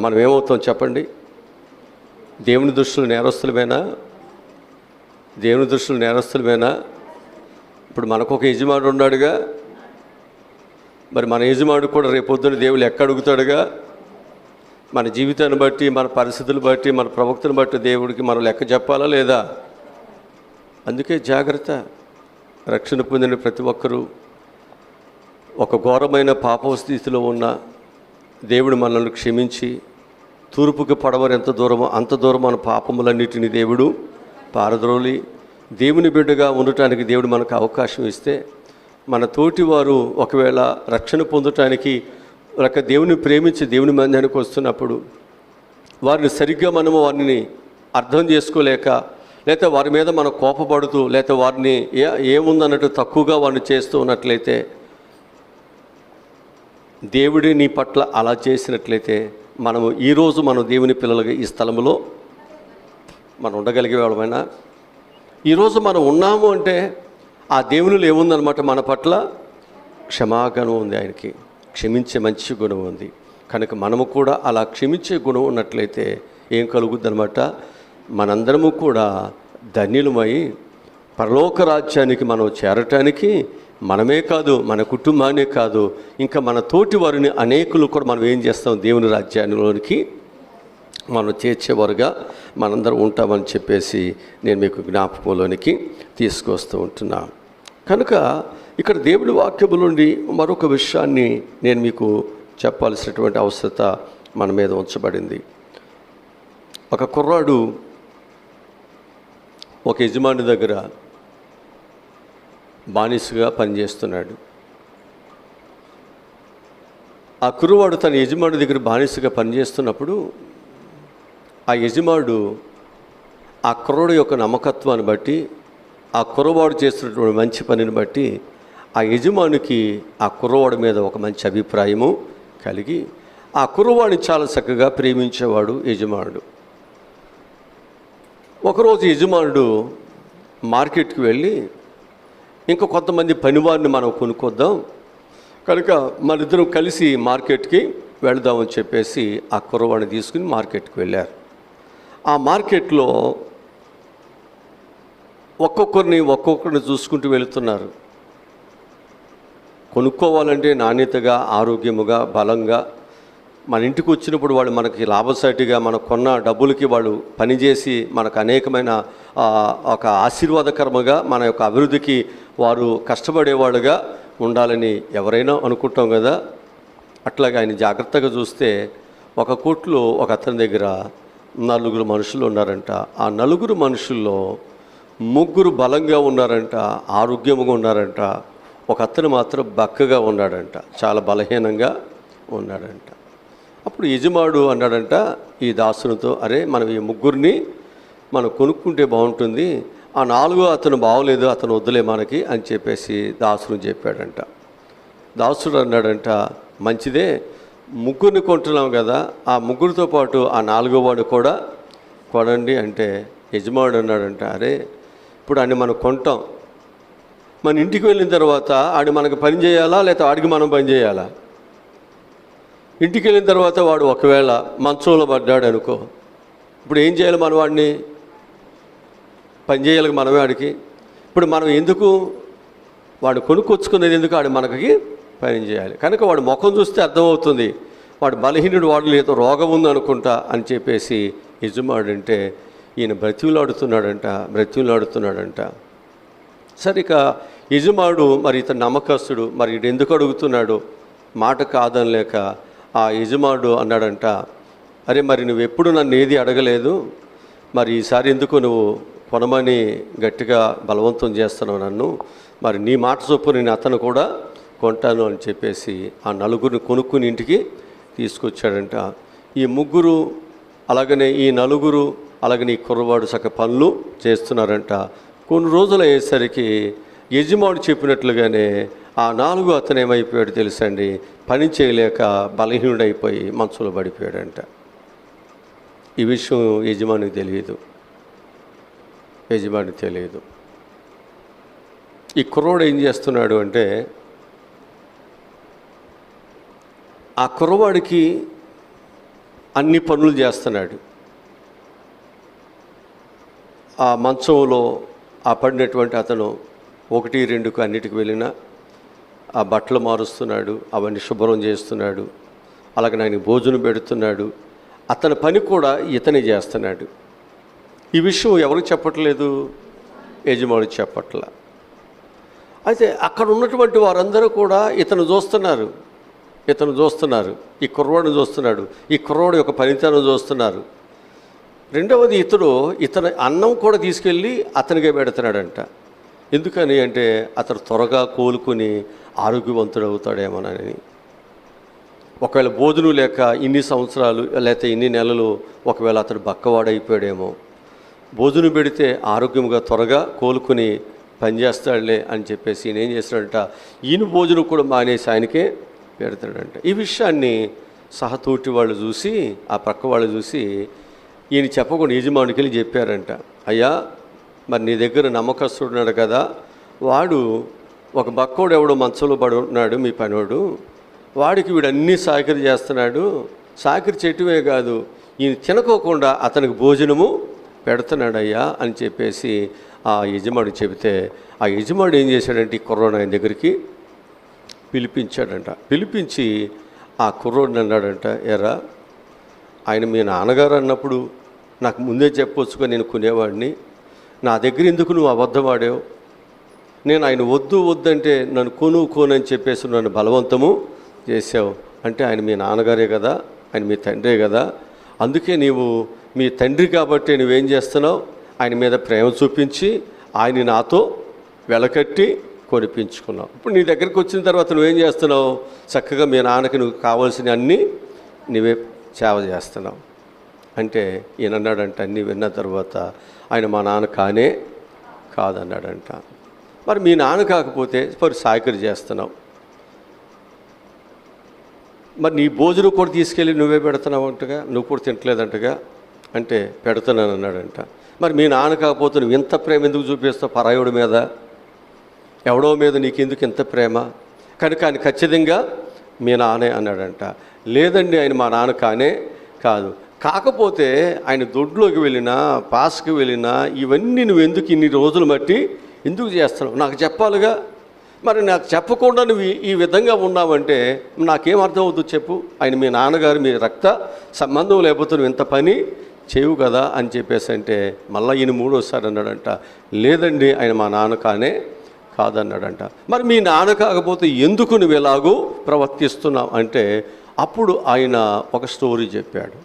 మనం ఏమవుతాం చెప్పండి? దేవుని దృష్టిలో నేరస్తులమేనా? దేవుని దృష్టిలో నేరస్తులమేనా? ఇప్పుడు మనకు ఒక యజమానుడు ఉన్నాడుగా, మరి మన యజమానుడు కూడా రేపొద్దున దేవుడు ఎక్కడ అడుగుతాడుగా? మన జీవితాన్ని బట్టి, మన పరిస్థితులు బట్టి, మన ప్రవక్తను బట్టి దేవుడికి మనం లెక్క చెప్పాలా లేదా? అందుకే జాగ్రత్త. రక్షణ పొందిన ప్రతి ఒక్కరూ ఒక ఘోరమైన పాప స్థితిలో ఉన్న దేవుడు మనల్ని క్షమించి తూర్పుకి పడవరు ఎంత దూరమో అంత దూరం మన పాపములన్నిటిని దేవుడు పారద్రోలి దేవుని బిడ్డగా ఉండటానికి దేవుడు మనకు అవకాశం ఇస్తే మన తోటి వారు ఒకవేళ రక్షణ పొందటానికి లేక దేవుని ప్రేమించి దేవుని మందిరానికి వస్తున్నప్పుడు వారిని సరిగ్గా మనము వారిని అర్థం చేసుకోలేక లేకపోతే వారి మీద మనం కోపపడుతూ లేకపోతే వారిని ఏముందన్నట్టు తక్కువగా వారిని చేస్తూ ఉన్నట్లయితే దేవుడి నీ పట్ల అలా చేసినట్లయితే మనము ఈరోజు మనం దేవుని పిల్లలుగా ఈ స్థలంలో మనం ఉండగలిగే వాళ్ళమైనా? ఈరోజు మనం ఉన్నాము అంటే ఆ దేవునిలో ఏముందనమాట? మన పట్ల క్షమాగుణం ఉంది, ఆయనకి క్షమించే మంచి గుణం ఉంది. కనుక మనము కూడా అలా క్షమించే గుణం ఉన్నట్లయితే ఏం కలుగుద్దనమాట? మనందరము కూడా ధన్యులమై పరలోక రాజ్యానికి మనం చేరటానికి మనమే కాదు, మన కుటుంబాన్నే కాదు, ఇంకా మన తోటి వారిని అనేకులు కూడా మనం ఏం చేస్తాం? దేవుని రాజ్యానికి మనం చేర్చేవారుగా మనందరం ఉంటామని చెప్పేసి నేను మీకు జ్ఞాపకంలోనికి తీసుకొస్తూ ఉంటున్నాను. కనుక ఇక్కడ దేవుడి వాక్యము నుండి మరొక విషయాన్ని నేను మీకు చెప్పాల్సినటువంటి అవసరత మన మీద ఉంచబడింది. ఒక కుర్రాడు ఒక యజమాని దగ్గర బానిసగా పనిచేస్తున్నాడు. ఆ కుర్రవాడు తన యజమాని దగ్గర బానిసగా పనిచేస్తున్నప్పుడు ఆ యజమానుడు ఆ కుర్రవాడు యొక్క నమ్మకత్వాన్ని బట్టి, ఆ కుర్రవాడు చేస్తున్నటువంటి మంచి పనిని బట్టి ఆ యజమానికి ఆ కుర్రవాడి మీద ఒక మంచి అభిప్రాయము కలిగి ఆ కుర్రవాడిని చాలా చక్కగా ప్రేమించేవాడు యజమానుడు. ఒకరోజు యజమానుడు మార్కెట్కి వెళ్ళి ఇంకా కొంతమంది పనివారిని మనం కొనుక్కొద్దాం కనుక మనిద్దరం కలిసి మార్కెట్కి వెళదామని చెప్పేసి ఆ కుర్రవాడిని తీసుకుని మార్కెట్కి వెళ్ళారు. ఆ మార్కెట్లో ఒక్కొక్కరిని చూసుకుంటూ వెళుతున్నారు. కొనుక్కోవాలంటే నాణ్యతగా, ఆరోగ్యముగా, బలంగా మన ఇంటికి వచ్చినప్పుడు వాళ్ళు మనకి లాభసాటిగా మన కొన్న డబ్బులకి వాళ్ళు పనిచేసి మనకు అనేకమైన ఒక ఆశీర్వాదకరముగా మన యొక్క అభివృద్ధికి వారు కష్టపడేవాళ్ళుగా ఉండాలని ఎవరైనా అనుకుంటాం కదా. అట్లాగే ఆయన జాగ్రత్తగా చూస్తే ఒక కొట్లో ఒక అతని దగ్గర 4 మనుషులు ఉన్నారంట. ఆ 4 మనుషుల్లో 3 బలంగా ఉన్నారంట, ఆరోగ్యంగా ఉన్నారంట. ఒక అతను మాత్రం బక్కగా ఉన్నాడంట, చాలా బలహీనంగా ఉన్నాడంట. అప్పుడు యజమానుడు అన్నాడంట ఈ దాసునితో, అరే మనం ఈ 3 మనం కొనుక్కుంటే బాగుంటుంది, ఆ 4వ అతను బాగోలేదు, అతను వద్దులే మనకి అని చెప్పేసి దాసుని చెప్పాడంట. దాసుడు అన్నాడంట, మంచిదే 3 కొంటున్నాం కదా, ఆ 3తో పాటు ఆ 4వ వాడు కూడా కొనండి అంటే యజమానుడు అన్నాడంట, అరే ఇప్పుడు ఆడిని మనం కొంటాం, మన ఇంటికి వెళ్ళిన తర్వాత ఆడు మనకు పని చేయాలా లేకపోతే ఆడికి మనం పని చేయాలా? ఇంటికి వెళ్ళిన తర్వాత వాడు ఒకవేళ మంచంలో పడ్డాడు అనుకో, ఇప్పుడు ఏం చేయాలి? మనం వాడిని పని చేయాలి మనమే ఆడికి. ఇప్పుడు మనం ఎందుకు వాడు కొనుక్కొచ్చుకునేది ఎందుకు? ఆడు మనకి పని చేయాలి. కనుక వాడు ముఖం చూస్తే అర్థమవుతుంది వాడు బలహీనుడు, వాడు లేదో రోగం ఉందనుకుంటా అని చెప్పేసి యజమానుడు అంటే ఈయన బ్రతిమలాడుతున్నాడంట. సరే ఇక యజమానుడు మరి ఇతను నమ్మకస్తుడు, మరి ఇటు ఎందుకు అడుగుతున్నాడు? మాట కాదనలేక ఆ యజమానుడు అన్నాడంట, అరే మరి నువ్వు ఎప్పుడు నన్ను ఏది అడగలేదు, మరి ఈసారి ఎందుకు నువ్వు కొనమని గట్టిగా బలవంతం చేస్తున్నావు నన్ను, మరి నీ మాట చొప్పున నేను అతను కూడా కొంటాను అని చెప్పేసి ఆ 4 కొనుక్కుని ఇంటికి తీసుకొచ్చాడంట. ఈ 3 అలాగనే ఈ నలుగురు అలాగనే ఈ కుర్రవాడు సక పనులు చేస్తున్నారంట. కొన్ని రోజులు అయ్యేసరికి యజమానుడు చెప్పినట్లుగానే ఆ 4 అతను ఏమైపోయాడు తెలుసండి, పని చేయలేక బలహీనుడైపోయి మంచంలో పడిపోయాడంట. ఈ విషయం యజమానికి తెలియదు. ఈ కుర్రోడు ఏం చేస్తున్నాడు అంటే, ఆ కుర్రవాడికి అన్ని పనులు చేస్తున్నాడు. ఆ మంచంలో ఆ పడినటువంటి అతను 1, 2 అన్నిటికి వెళ్ళినా ఆ బట్టలు మారుస్తున్నాడు, అవన్నీ శుభ్రం చేస్తున్నాడు, అలాగే ఆయనకి భోజనం పెడుతున్నాడు. అతని పని కూడా ఇతనే చేస్తున్నాడు. ఈ విషయం ఎవరికి చెప్పట్లేదు, యజమానికి చెప్పట్ల. అయితే అక్కడ ఉన్నటువంటి వారందరూ కూడా ఇతను చూస్తున్నారు, ఈ కుర్రవాడిని చూస్తున్నాడు, ఈ కుర్రవాడు యొక్క పనితనం చూస్తున్నారు. రెండవది ఇతను అన్నం కూడా తీసుకెళ్ళి అతనికే పెడుతున్నాడంట. ఎందుకని అంటే అతను త్వరగా కోలుకుని ఆరోగ్యవంతుడవుతాడేమోనని. ఒకవేళ భోజనం లేక ఇన్ని సంవత్సరాలు లేకపోతే ఇన్ని నెలలు ఒకవేళ అతడు బక్కవాడైపోయాడేమో, భోజనం పెడితే ఆరోగ్యంగా త్వరగా కోలుకుని పనిచేస్తాడులే అని చెప్పేసి ఈయన ఏం చేస్తాడంట, ఈయన భోజనం కూడా మానేసి ఆయనకే పెడతాడంట. ఈ విషయాన్ని సహతోటి వాళ్ళు చూసి, ఆ పక్క వాళ్ళు చూసి ఈయన చెప్పకుండా యజమానికి వెళ్ళి చెప్పారంట, అయ్యా మరి నీ దగ్గర నమ్మకస్తుడున్నాడు కదా, వాడు ఒక బక్కోడు ఎవడో మంచంలో పడి ఉన్నాడు మీ పనివాడు, వాడికి వీడు అన్నీ సాకిరి చేస్తున్నాడు, సాకిరి చెట్టువే కాదు ఈయన తినకోకుండా అతనికి భోజనము పెడుతున్నాడయ్యా అని చెప్పేసి ఆ యజమానికి చెబితే, ఆ యజమాడు ఏం చేశాడంటే ఈ కుర్రోడు ఆయన దగ్గరికి పిలిపించి ఆ కుర్రోడిని అన్నాడంట, ఎరా ఆయన మీ నాన్నగారు అన్నప్పుడు నాకు ముందే చెప్పొచ్చుగా నేను కొనేవాడిని, నా దగ్గర ఎందుకు నువ్వు అబద్ధం ఆడావు, నేను ఆయన వద్దంటే నన్ను కొనని చెప్పేసి నన్ను బలవంతము చేసావు అంటే ఆయన మీ నాన్నగారే కదా, ఆయన మీ తండ్రే కదా, అందుకే నీవు మీ తండ్రి కాబట్టి నువ్వేం చేస్తున్నావు, ఆయన మీద ప్రేమ చూపించి ఆయన నాతో వెలకట్టి కొనిపించుకున్నావు. ఇప్పుడు నీ దగ్గరికి వచ్చిన తర్వాత నువ్వేం చేస్తున్నావు, చక్కగా మీ నాన్నకి నువ్వు కావాల్సిన అన్నీ నువ్వే సేవ చేస్తున్నావు అంటే ఈయన అన్నాడంట, అన్నీ విన్న తర్వాత ఆయన మా నాన్న కాదన్నాడంట. మరి మీ నాన్న కాకపోతే మరి సాకిరి చేస్తున్నావు, మరి నీ భోజనం కూడా తీసుకెళ్ళి నువ్వే పెడుతున్నావు అంటగా, నువ్వు కూడా తింటలేదంటగా అంటే పెడుతున్నాను అన్నాడంట. మరి మీ నాన్న కాకపోతే నువ్వు ఇంత ప్రేమ ఎందుకు చూపిస్తావు పరాయుడి మీద, ఎవడో మీద నీకెందుకు ఇంత ప్రేమ, కనుక ఆయన ఖచ్చితంగా మీ నాన్నే అన్నాడంట. లేదండి ఆయన మా నాన్న కాదు, కాకపోతే ఆయన దొడ్లోకి వెళ్ళినా పాస్కి వెళ్ళినా ఇవన్నీ నువ్వు ఎందుకు ఇన్ని రోజులు బట్టి ఎందుకు చేస్తున్నావు, నాకు చెప్పాలిగా, మరి నాకు చెప్పకుండా నువ్వు ఈ విధంగా ఉన్నావంటే నాకేం అర్థం అవుతుంది చెప్పు, ఆయన మీ నాన్నగారు మీ రక్త సంబంధం లేకపోతే నువ్వు ఇంత పని చేయవు కదా అని చెప్పేసి అంటే మళ్ళీ ఈయన 3వసారి అన్నాడంట, లేదండి ఆయన మా నాన్న కాదన్నాడంట. మరి మీ నాన్న కాకపోతే ఎందుకు నువ్వు ఎలాగూ ప్రవర్తిస్తున్నావు అంటే అప్పుడు ఆయన ఒక స్టోరీ చెప్పాడు.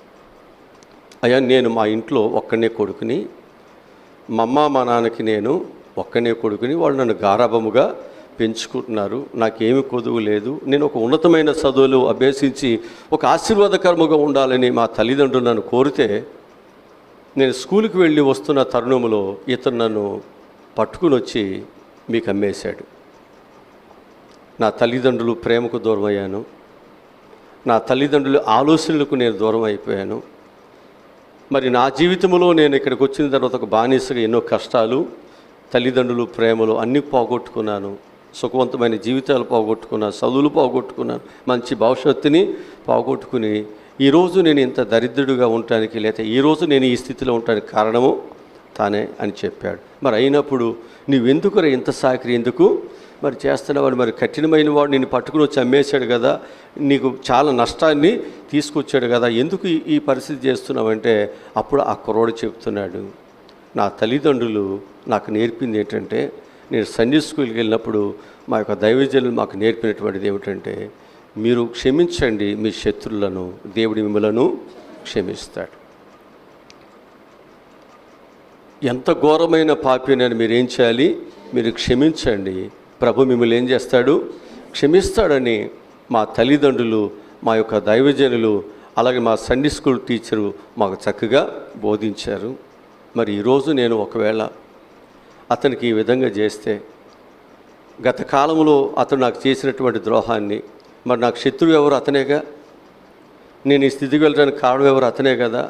అయ్యా నేను మా ఇంట్లో ఒక్కనే కొడుకుని, మా అమ్మ మా నాన్నకి నేను ఒక్కనే కొడుకుని, వాళ్ళు నన్ను గారాబముగా పెంచుకుంటున్నారు, నాకేమి కొదువు లేదు, నేను ఒక ఉన్నతమైన చదువులు అభ్యసించి ఒక ఆశీర్వాదకరముగా ఉండాలని మా తల్లిదండ్రులు నన్ను కోరితే, నేను స్కూల్కి వెళ్ళి వస్తున్న తరుణంలో ఇతను నన్ను పట్టుకుని వచ్చి మీకు అమ్మేశాడు. నా తల్లిదండ్రులు ప్రేమకు దూరం అయ్యాను, నా తల్లిదండ్రుల ఆలోచనలకు నేను దూరం అయిపోయాను. మరి నా జీవితంలో నేను ఇక్కడికి వచ్చిన తర్వాత ఒక బానిసగా ఎన్నో కష్టాలు, తల్లిదండ్రులు ప్రేమలు అన్నీ పోగొట్టుకున్నాను, సుఖవంతమైన జీవితాలు పోగొట్టుకున్నాను, చదువులు పోగొట్టుకున్నాను, మంచి భవిష్యత్తుని పోగొట్టుకుని ఈరోజు నేను ఇంత దరిద్రుడిగా ఉండటానికి లేకపోతే ఈరోజు నేను ఈ స్థితిలో ఉండటానికి కారణము తానే అని చెప్పాడు. మరి అయినప్పుడు నువ్వెందుకు ఇంత సాకిరి ఎందుకు మరి చేస్తున్నవాడు, మరి కఠినమైన వాడు నిన్ను పట్టుకుని వచ్చి అమ్మేశాడు కదా, నీకు చాలా నష్టాన్ని తీసుకొచ్చాడు కదా, ఎందుకు ఈ పరిస్థితి చేస్తున్నావంటే అప్పుడు ఆ కుర్రోడు చెప్తున్నాడు, నా తల్లిదండ్రులు నాకు నేర్పింది ఏంటంటే, నేను సండే స్కూల్కి వెళ్ళినప్పుడు మా యొక్క దైవజనులు మాకు నేర్పినటువంటిది ఏమిటంటే, మీరు క్షమించండి మీ శత్రువులను, దేవుడి మిమ్మలను క్షమిస్తాడు. ఎంత ఘోరమైన పాపినని మీరు ఏం చేయాలి, మీరు క్షమించండి, ప్రభు మిమ్మల్ని ఏం చేస్తాడు, క్షమిస్తాడని మా తల్లిదండ్రులు మా యొక్క దైవజనులు అలాగే మా సండే స్కూల్ టీచరు మాకు చక్కగా బోధించారు. మరి ఈరోజు నేను ఒకవేళ అతనికి ఈ విధంగా చేస్తే, గత కాలంలో అతను నాకు చేసినటువంటి ద్రోహాన్ని, మరి నాకు శత్రువు ఎవరు? అతనేగా. నేను ఈ స్థితికి వెళ్ళడానికి కారణం ఎవరు? అతనే కదా.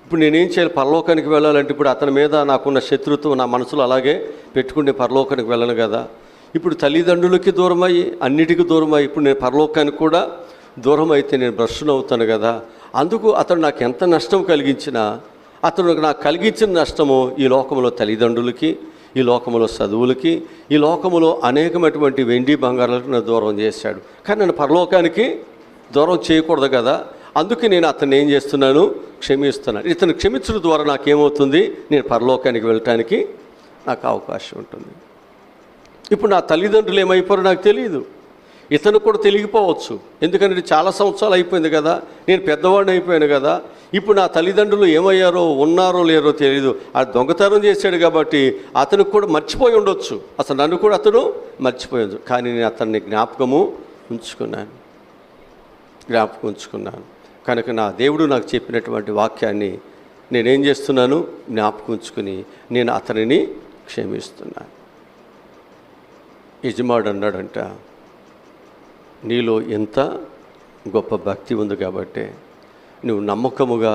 ఇప్పుడు నేనేం చేయాలి? పరలోకానికి వెళ్ళాలంటే ఇప్పుడు అతని మీద నాకున్న శత్రుత్వం నా మనసులో అలాగే పెట్టుకుంటే పరలోకానికి వెళ్ళను కదా. ఇప్పుడు తల్లిదండ్రులకి దూరమై, అన్నిటికీ దూరమై, ఇప్పుడు నేను పరలోకానికి కూడా దూరం అయితే నేను భ్రష్టుని అవుతాను కదా. అందుకు అతను నాకు ఎంత నష్టం కలిగించినా, అతను నాకు కలిగించిన నష్టము ఈ లోకంలో తల్లిదండ్రులకి, ఈ లోకంలో చదువులకి, ఈ లోకంలో అనేకమైనటువంటి వెండి బంగారాలకు నన్ను దూరం చేశాడు. కానీ నన్ను పరలోకానికి దూరం చేయకూడదు కదా. అందుకే నేను అతన్ని ఏం చేస్తున్నాను? క్షమిస్తున్నాను. ఇతను క్షమించడం ద్వారా నాకేమవుతుంది? నేను పరలోకానికి వెళ్ళటానికి నాకు అవకాశం ఉంటుంది. ఇప్పుడు నా తల్లిదండ్రులు ఏమైపోయారో నాకు తెలియదు, ఇతను కూడా తెలియకపోవచ్చు. ఎందుకంటే చాలా సంవత్సరాలు అయిపోయింది కదా, నేను పెద్దవాడిని అయిపోయాను కదా. ఇప్పుడు నా తల్లిదండ్రులు ఏమయ్యారో, ఉన్నారో లేరో తెలియదు. ఆ దొంగతనం చేశాడు కాబట్టి అతనికి కూడా మర్చిపోయి ఉండొచ్చు, అసలు నన్ను కూడా అతను మర్చిపోయాడు. కానీ నేను అతన్ని జ్ఞాపకం ఉంచుకున్నాను. కనుక నా దేవుడు నాకు చెప్పినటువంటి వాక్యాన్ని నేనేం చేస్తున్నాను? జ్ఞాపకం ఉంచుకుని నేను అతనిని క్షమిస్తున్నాను. యజమానుడు అన్నాడంట, నీలో ఎంత గొప్ప భక్తి ఉంది కాబట్టి నువ్వు నమ్మకముగా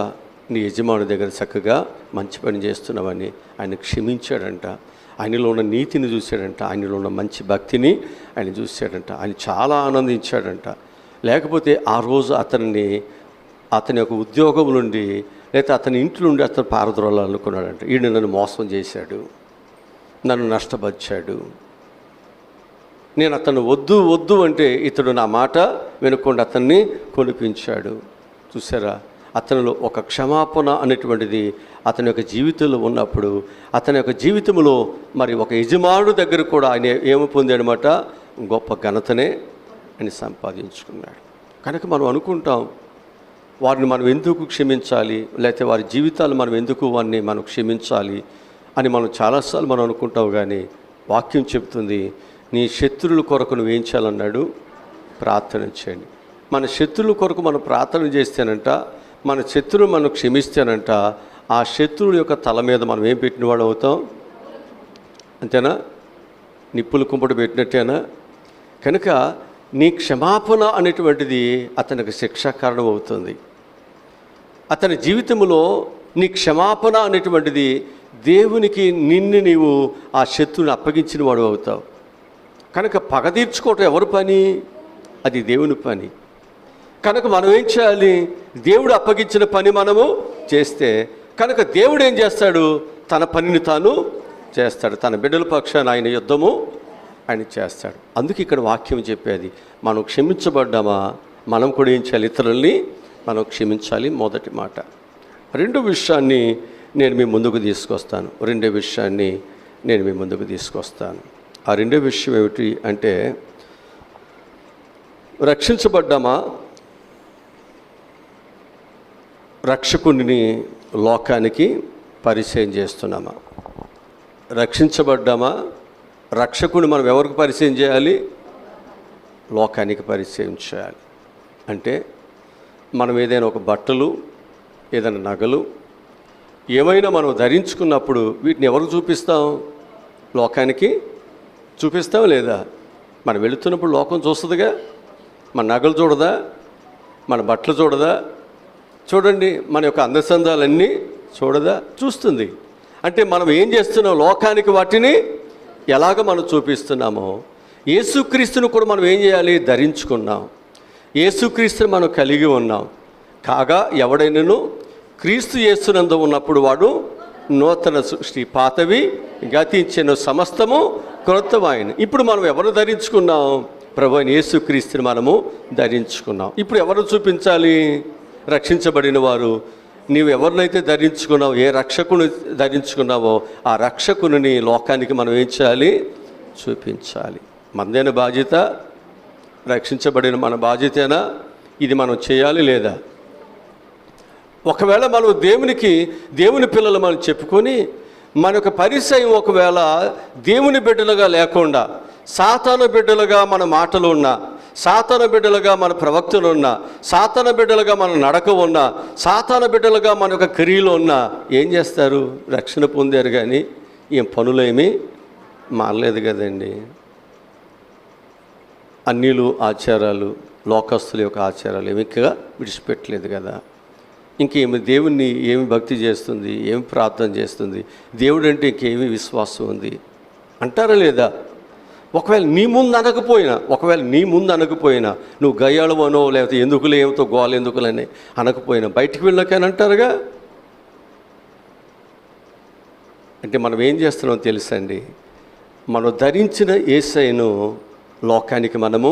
నీ యజమాని దగ్గర చక్కగా మంచి పని చేస్తున్నావని ఆయన క్షమించాడంట. ఆయనలో ఉన్న నీతిని చూశాడంట, ఆయనలో ఉన్న మంచి భక్తిని ఆయన చూశాడంట. ఆయన చాలా ఆనందించాడంట. లేకపోతే ఆ రోజు అతని యొక్క ఉద్యోగం నుండి, లేకపోతే అతని ఇంటి నుండి అతను పారద్రోలాలనుకున్నాడంట. ఈయన నన్ను మోసం చేశాడు, నన్ను నష్టపరిచాడు, నేను అతను వద్దు అంటే ఇతడు నా మాట వినకుండా అతన్ని కొనిపించాడు. చూసారా, అతనిలో ఒక క్షమాపణ అనేటువంటిది అతని యొక్క జీవితంలో ఉన్నప్పుడు, అతని యొక్క జీవితంలో మరి ఒక యజమానుడు దగ్గర కూడా ఆయన ఏమి పొందాడనమాట? గొప్ప ఘనతనే అని సంపాదించుకున్నాడు. కనుక మనం అనుకుంటాం, వారిని మనం ఎందుకు క్షమించాలి, లేకపోతే వారి జీవితాలు మనం ఎందుకు వారిని మనం క్షమించాలి అని మనం చాలాసార్లు మనం అనుకుంటాం. కానీ వాక్యం చెప్తుంది, నీ శత్రువుల కొరకు నువ్వేం చేయాలన్నాడు? ప్రార్థన చేయండి. మన శత్రువుల కొరకు మనం ప్రార్థన చేస్తేనంట, మన శత్రువు మనం క్షమిస్తేనంట, ఆ శత్రువుల యొక్క తల మీద మనం ఏం పెట్టిన వాడు అవుతాం? అంతేనా? నిప్పులు కుంపటి పెట్టినట్టేనా? కనుక నీ క్షమాపణ అనేటువంటిది అతనికి శిక్షా కారణం అవుతుంది. అతని జీవితంలో నీ క్షమాపణ అనేటువంటిది దేవునికి నీవు ఆ శత్రువుని అప్పగించిన వాడు అవుతావు. కనుక పగ తీర్చుకోవటం ఎవరి పని? అది దేవుని పని. కనుక మనం ఏం చేయాలి? దేవుడు అప్పగించిన పని మనము చేస్తే కనుక దేవుడు ఏం చేస్తాడు? తన పనిని తాను చేస్తాడు. తన బిడ్డల పక్షాన ఆయన యుద్ధము ఆయన చేస్తాడు. అందుకే ఇక్కడ వాక్యం చెప్పేది, మనం క్షమించబడ్డామా, మనం కూడా ఏం చేయాలి? ఇతరుల్ని మనం క్షమించాలి. మొదటి మాట. రెండో విషయాన్ని నేను మీ ముందుకు తీసుకొస్తాను. ఆ రెండో విషయం ఏమిటి అంటే, రక్షించబడ్డామా, రక్షకుని లోకానికి పరిచయం చేస్తున్నామా? రక్షించబడ్డామా, రక్షకుని మనం ఎవరికి పరిచయం చేయాలి? లోకానికి పరిచయం చేయాలి. అంటే మనం ఏదైనా ఒక బట్టలు, ఏదైనా నగలు, ఏమైనా మనం ధరించుకున్నప్పుడు వీటిని ఎవరికి చూపిస్తాం? లోకానికి చూపిస్తాం లేదా? మనం వెళుతున్నప్పుడు లోకం చూస్తుందిగా. మన నగలు చూడదా? మన బట్టలు చూడదా? చూడండి, మన యొక్క అందచందాలన్నీ చూడదా? చూస్తుంది. అంటే మనం ఏం చేస్తున్నాం? లోకానికి వాటిని ఎలాగ మనం చూపిస్తున్నామో, యేసుక్రీస్తును కూడా మనం ఏం చేయాలి? ధరించుకున్నాం. యేసుక్రీస్తుని మనం కలిగి ఉన్నాం. కాగా ఎవడైనాను క్రీస్తు యేసునందు ఉన్నప్పుడు వాడు నూతన సృష్టి, పాతవి గతించెను, సమస్తము క్రొత్తవాయను. ఇప్పుడు మనం ఎవరు ధరించుకున్నాం? ప్రభువైన యేసుక్రీస్తుని మనము ధరించుకున్నాం. ఇప్పుడు ఎవరు చూపించాలి? రక్షించబడిన వారు. నీవు ఎవరినైతే ధరించుకున్నావో, ఏ రక్షకుని ధరించుకున్నావో ఆ రక్షకుని లోకానికి మనం ఏం చేయాలి? చూపించాలి. మనదేన బాధ్యత, రక్షించబడిన మన బాధ్యతేనా? ఇది మనం చేయాలి లేదా? ఒకవేళ మనం దేవుని పిల్లలు మనం చెప్పుకొని మన యొక్క పరిచయం ఒకవేళ దేవుని బిడ్డలుగా లేకుండా సాతాను బిడ్డలుగా మన మాటలు ఉన్నా, సాతాను బిడ్డలుగా మన ప్రవక్తలు ఉన్నా, సాతాను బిడ్డలుగా మన నడక ఉన్నా, సాతాను బిడ్డలుగా మన యొక్క క్రియలు ఉన్నా ఏం చేస్తారు? రక్షణ పొందారు కానీ ఏం పనులేమీ మారలేదు కదండి. అన్యులు ఆచారాలు, లోకస్తుల యొక్క ఆచారాలు ఏమి ఇంకా విడిచిపెట్టలేదు కదా. ఇంకేమి దేవుణ్ణి ఏమి భక్తి చేస్తుంది, ఏమి ప్రార్థన చేస్తుంది, దేవుడు అంటే ఇంకేమి విశ్వాసం ఉంది అంటారా లేదా? ఒకవేళ నీ ముందు అనకపోయినా నువ్వు గయ్యాళవనో లేకపోతే ఎందుకులే ఏమితో గోల ఎందుకులని అనకపోయినా బయటికి వెళ్ళాకని అంటారుగా. అంటే మనం ఏం చేస్తున్నామో తెలుసండి, మనం ధరించిన యేసయ్యను లోకానికి మనము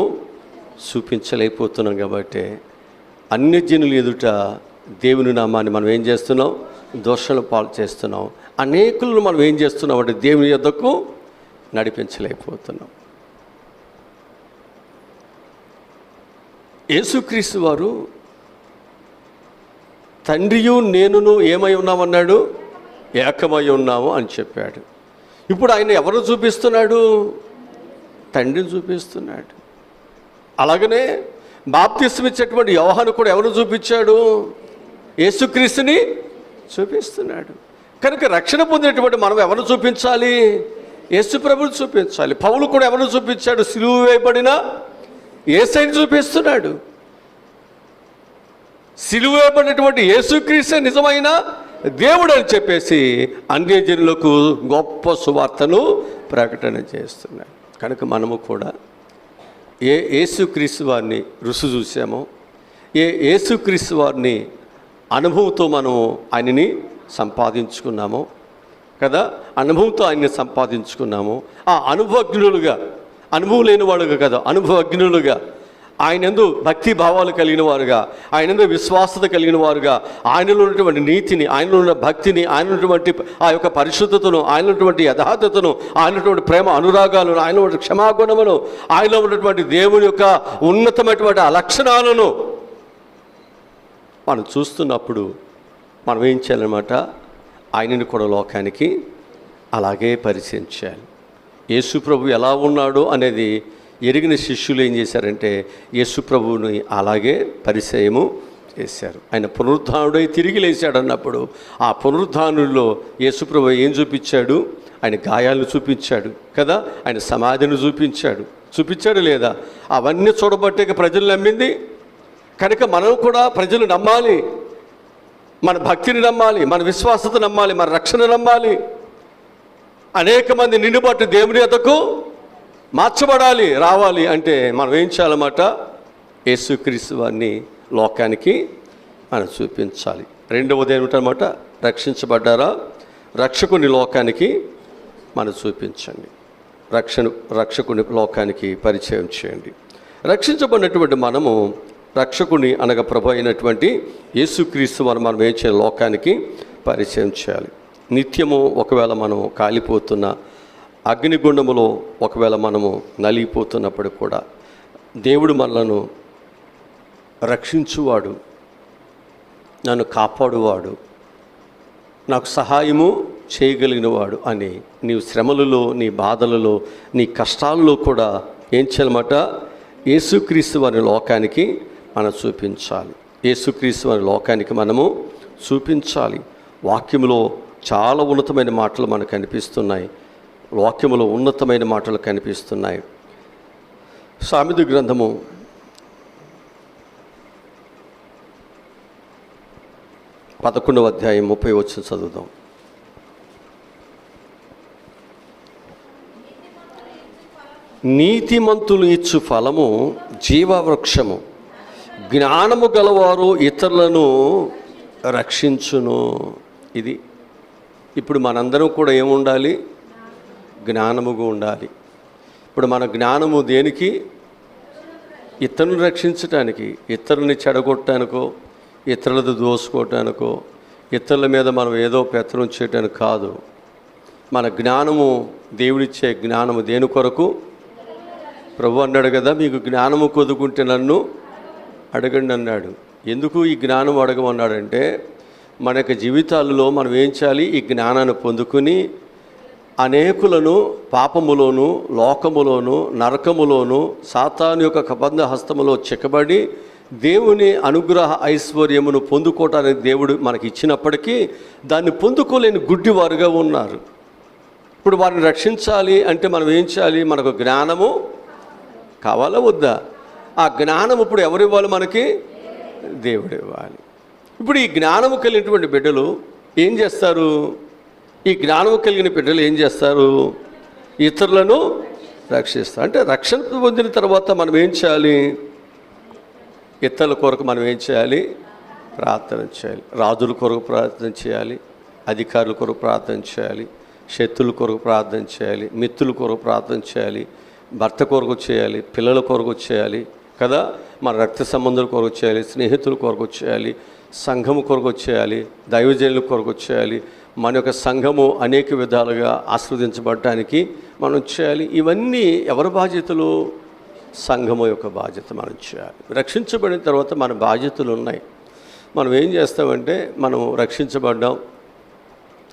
చూపించలేకపోతున్నాం కాబట్టి అన్యజనుల ఎదుట దేవుని నామాన్ని మనం ఏం చేస్తున్నాం? దోషాలు పాలు చేస్తున్నాం. అనేకులను మనం ఏం చేస్తున్నాం అంటే దేవుని యొద్దకు నడిపించలేకపోతున్నాం. యేసుక్రీస్తు వారు తండ్రియు నేనును ఏమై ఉన్నామన్నాడు? ఏకమై ఉన్నాము అని చెప్పాడు. ఇప్పుడు ఆయన ఎవరు చూపిస్తున్నాడు? తండ్రిని చూపిస్తున్నాడు. అలాగనే బాప్తిస్మం ఇచ్చేటువంటి యోహాను కూడా ఎవరు చూపించాడు? యేసుక్రీస్తుని చూపిస్తున్నాడు. కనుక రక్షణ పొందినటువంటి మనం ఎవరు చూపించాలి? యేసు ప్రభువుని చూపించాలి. పౌలు కూడా ఎవరు చూపించాడు? సిలువ వేయబడిన యేసయ్యని చూపిస్తున్నాడు. సిలువ వేయబడినటువంటి యేసుక్రీస్తు నిజమైన దేవుడు అని చెప్పేసి అన్యజనులకు గొప్ప సువార్తను ప్రకటన చేస్తున్నాడు. కనుక మనము కూడా యేసుక్రీస్తు వారిని రుచి చూసామో, యేసుక్రీస్తు వారిని అనుభవంతో మనము ఆయనని సంపాదించుకున్నామో కదా, అనుభవంతో ఆయన్ని సంపాదించుకున్నాము. ఆ అనుభవజ్ఞులుగా, అనుభవం లేని వాడుగా కదా, అనుభవజ్ఞులుగా ఆయనందు భక్తి భావాలు కలిగిన వారుగా, ఆయనందు విశ్వాసత కలిగిన వారుగా, ఆయనలో ఉన్నటువంటి నీతిని, ఆయనలో ఉన్న భక్తిని, ఆయన ఉన్నటువంటి ఆ యొక్క పరిశుద్ధతను, ఆయన ఉన్నటువంటి యథార్థతను, ఆయన ఉన్నటువంటి ప్రేమ అనురాగాలను, ఆయన ఉన్నటువంటి క్షమాగుణమును, ఆయనలో ఉన్నటువంటి దేవుని యొక్క ఉన్నతమైనటువంటి ఆ లక్షణాలను మనం చూస్తున్నప్పుడు మనం ఏం చేయాలన్నమాట? ఆయనని కూడా లోకానికి అలాగే పరిచయం చేయాలి. యేసు ప్రభు ఎలా ఉన్నాడో అనేది ఎరిగిన శిష్యులు ఏం చేశారంటే యేసు ప్రభువుని అలాగే పరిచయము చేశారు. ఆయన పునరుద్ధానుడై తిరిగి లేచాడు అన్నప్పుడు ఆ పునరుద్ధానుల్లో యేసు ప్రభు ఏం చూపించాడు? ఆయన గాయాలను చూపించాడు కదా, ఆయన సమాధిని చూపించాడు లేదా? అవన్నీ చూడబట్టే ప్రజలు నమ్మింది. కనుక మనం కూడా ప్రజలు నమ్మాలి, మన భక్తిని నమ్మాలి, మన విశ్వాసత నమ్మాలి, మన రక్షణ నమ్మాలి. అనేక మంది నిన్ను బట్టి దేవుని యొద్దకు మార్చబడాలి, రావాలి అంటే మనం ఏం చేయాలన్నమాట? యేసుక్రీస్తు వారిని లోకానికి మనం చూపించాలి. రెండవది ఏమిటన్నమాట? రక్షించబడ్డారా? రక్షకుని లోకానికి మనం చూపించండి. రక్షకుని లోకానికి పరిచయం చేయండి. రక్షించబడినటువంటి మనము రక్షకుని అనగా ప్రభు అయినటువంటి యేసుక్రీస్తు మనం ఏం చేయాలి? లోకానికి పరిచయం చేయాలి. నిత్యము ఒకవేళ మనం కాలిపోతున్న అగ్నిగుండములో ఒకవేళ మనము నలిగిపోతున్నప్పుడు కూడా దేవుడు మనలను రక్షించువాడు, నన్ను కాపాడువాడు, నాకు సహాయము చేయగలిగినవాడు అని నీవు శ్రమలలో, నీ బాధలలో, నీ కష్టాలలో కూడా ఏం చేయాలన్నమాట? యేసుక్రీస్తు వారి లోకానికి మనం చూపించాలి. యేసుక్రీస్తు వారి లోకానికి మనము చూపించాలి. వాక్యములో చాలా ఉన్నతమైన మాటలు మనకు కనిపిస్తున్నాయి. వాక్యములో ఉన్నతమైన మాటలు కనిపిస్తున్నాయి. సామెత గ్రంథము 11వ అధ్యాయం 30 వచనం చదువుదాం. నీతిమంతులు ఇచ్చు ఫలము జీవవృక్షము, జ్ఞానము గలవారు ఇతరులను రక్షించును. ఇది ఇప్పుడు మనందరం కూడా ఏముండాలి? జ్ఞానముగా ఉండాలి. ఇప్పుడు మన జ్ఞానము దేనికి? ఇతరులను రక్షించటానికి, ఇతరులని చెడగొట్టడానికో, ఇతరులది దోసుకోవటానికో, ఇతరుల మీద మనం ఏదో పెత్తనం చేయటానికి కాదు. మన జ్ఞానము, దేవుడిచ్చే జ్ఞానము దేని కొరకు? ప్రభు అన్నాడు కదా, మీకు జ్ఞానము కొదుకుంటే నన్ను అడగండి అన్నాడు. ఎందుకు ఈ జ్ఞానం అడగమన్నాడంటే మన యొక్క జీవితాలలో మనం ఏం చేయాలి? ఈ జ్ఞానాన్ని పొందుకుని అనేకులను పాపములోను, లోకములోను, నరకములోను సాతాను యొక్క కబంధ హస్తములో చిక్కబడి దేవుని అనుగ్రహ ఐశ్వర్యమును పొందుకోవటానికి దేవుడు మనకి ఇచ్చినప్పటికీ దాన్ని పొందుకోలేని గుడ్డివారుగా ఉన్నారు. ఇప్పుడు వారిని రక్షించాలి అంటే మనం ఏం చేయాలి? మనకు జ్ఞానము కావాలా వద్దా? ఆ జ్ఞానం ఇప్పుడు ఎవరు ఇవ్వాలి? మనకి దేవుడు ఇవ్వాలి. ఇప్పుడు ఈ జ్ఞానము కలిగినటువంటి బిడ్డలు ఏం చేస్తారు? ఈ జ్ఞానము కలిగిన బిడ్డలు ఏం చేస్తారు? ఇతరులను రక్షిస్తారు. అంటే రక్షణ పొందిన తర్వాత మనం ఏం చేయాలి? ఇతరుల కొరకు మనం ఏం చేయాలి? ప్రార్థన చేయాలి. రాజుల కొరకు ప్రార్థన చేయాలి, అధికారుల కొరకు ప్రార్థన చేయాలి, శత్రుల కొరకు ప్రార్థన చేయాలి, మిత్రుల కొరకు ప్రార్థన చేయాలి, భర్త కొరకు చేయాలి, పిల్లల కొరకు చేయాలి కదా, మన రక్త సంబంధుల కొరకు చేయాలి, స్నేహితుల కొరకు చేయాలి, సంఘము కొరకు చేయాలి, దైవజనుల కొరకు చేయాలి. మన యొక్క సంఘము అనేక విధాలుగా ఆస్వాదించబడటానికి మనం చేయాలి. ఇవన్నీ ఎవరి బాధ్యతలు? సంఘము యొక్క బాధ్యత మనం చేయాలి. రక్షించబడిన తర్వాత మన బాధ్యతలు ఉన్నాయి. మనం ఏం చేస్తామంటే, మనం రక్షించబడ్డాం,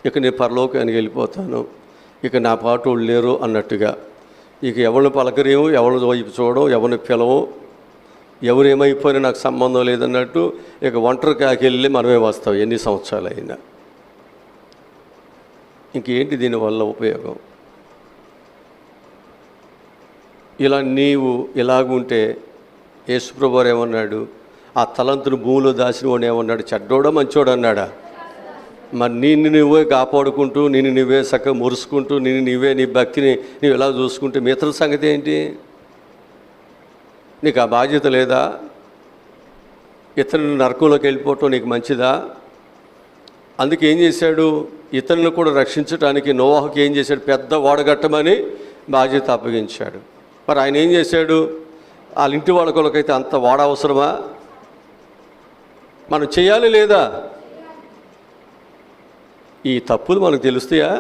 ఇక నేను పరలోకానికి వెళ్ళిపోతాను, ఇక నా పాటు వాళ్ళు లేరు అన్నట్టుగా, ఇక ఎవరిని పలకరేమో, ఎవరిని వైపు చూడడం, ఎవరిని పిలవం, ఎవరు ఏమైపోయినా నాకు సంబంధం లేదన్నట్టు ఇక ఒంటరి కాకెళ్ళి మనమే వస్తాం ఎన్ని సంవత్సరాలు అయినా. ఇంకేంటి దీనివల్ల ఉపయోగం? ఇలా నీవు ఇలాగుంటే యేసుప్రభు వారు ఏమన్నాడు? ఆ తలంతును భూమిలో దాచిన వాడు ఏమన్నాడు? చెడ్డోడా మంచోడు అన్నాడా? మరి నిన్ను నువ్వే కాపాడుకుంటూ, నిన్ను నువ్వే చక్కగా మురుసుకుంటూ, నిన్ను నువ్వే నీ భక్తిని నువ్వు ఎలా చూసుకుంటే మీ ఇతరుల సంగతి ఏంటి? నీకు ఆ బాధ్యత లేదా? ఇతరులు నరకంలోకి వెళ్ళిపోవటం నీకు మంచిదా? అందుకే ఏం చేశాడు? ఇతరులను కూడా రక్షించడానికి నోవాహుకి ఏం చేశాడు? పెద్ద ఓడగట్టమని బాధ్యత అప్పగించాడు. మరి ఆయన ఏం చేశాడు? వాళ్ళ ఇంటి వాళ్ళ కొలకైతే అంత వాడ అవసరమా? మనం చేయాలి లేదా? ఈ తప్పులు మనకు తెలుస్తాయా?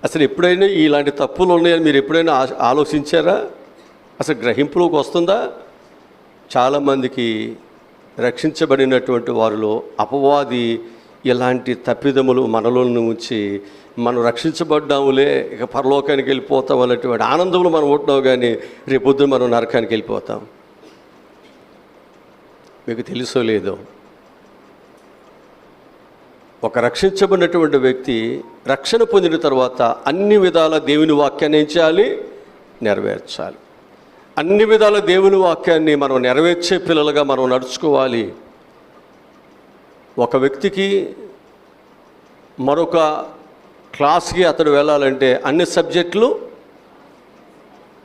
అసలు ఎప్పుడైనా ఇలాంటి తప్పులు ఉన్నాయని మీరు ఎప్పుడైనా ఆలోచించారా? అసలు గ్రహింపులోకి వస్తుందా? చాలామందికి రక్షించబడినటువంటి వారిలో అపవాది ఇలాంటి తప్పిదములు మనలో ఉంచి మనం రక్షించబడ్డాములే, ఇక పరలోకానికి వెళ్ళిపోతాం అనేటువంటి ఆనందంలో మనం ఉంటున్నాం, కానీ రేపొద్దున మనం నరకానికి వెళ్ళిపోతాం. మీకు తెలుసో లేదో, ఒక రక్షించబడినటువంటి వ్యక్తి రక్షణ పొందిన తర్వాత అన్ని విధాల దేవుని వాక్యాన్ని ఏం చేయాలి? నెరవేర్చాలి. అన్ని విధాల దేవుని వాక్యాన్ని మనం నెరవేర్చే పిల్లలుగా మనం నడుచుకోవాలి. ఒక వ్యక్తికి మరొక క్లాస్కి అతడు వెళ్ళాలంటే అన్ని సబ్జెక్టులు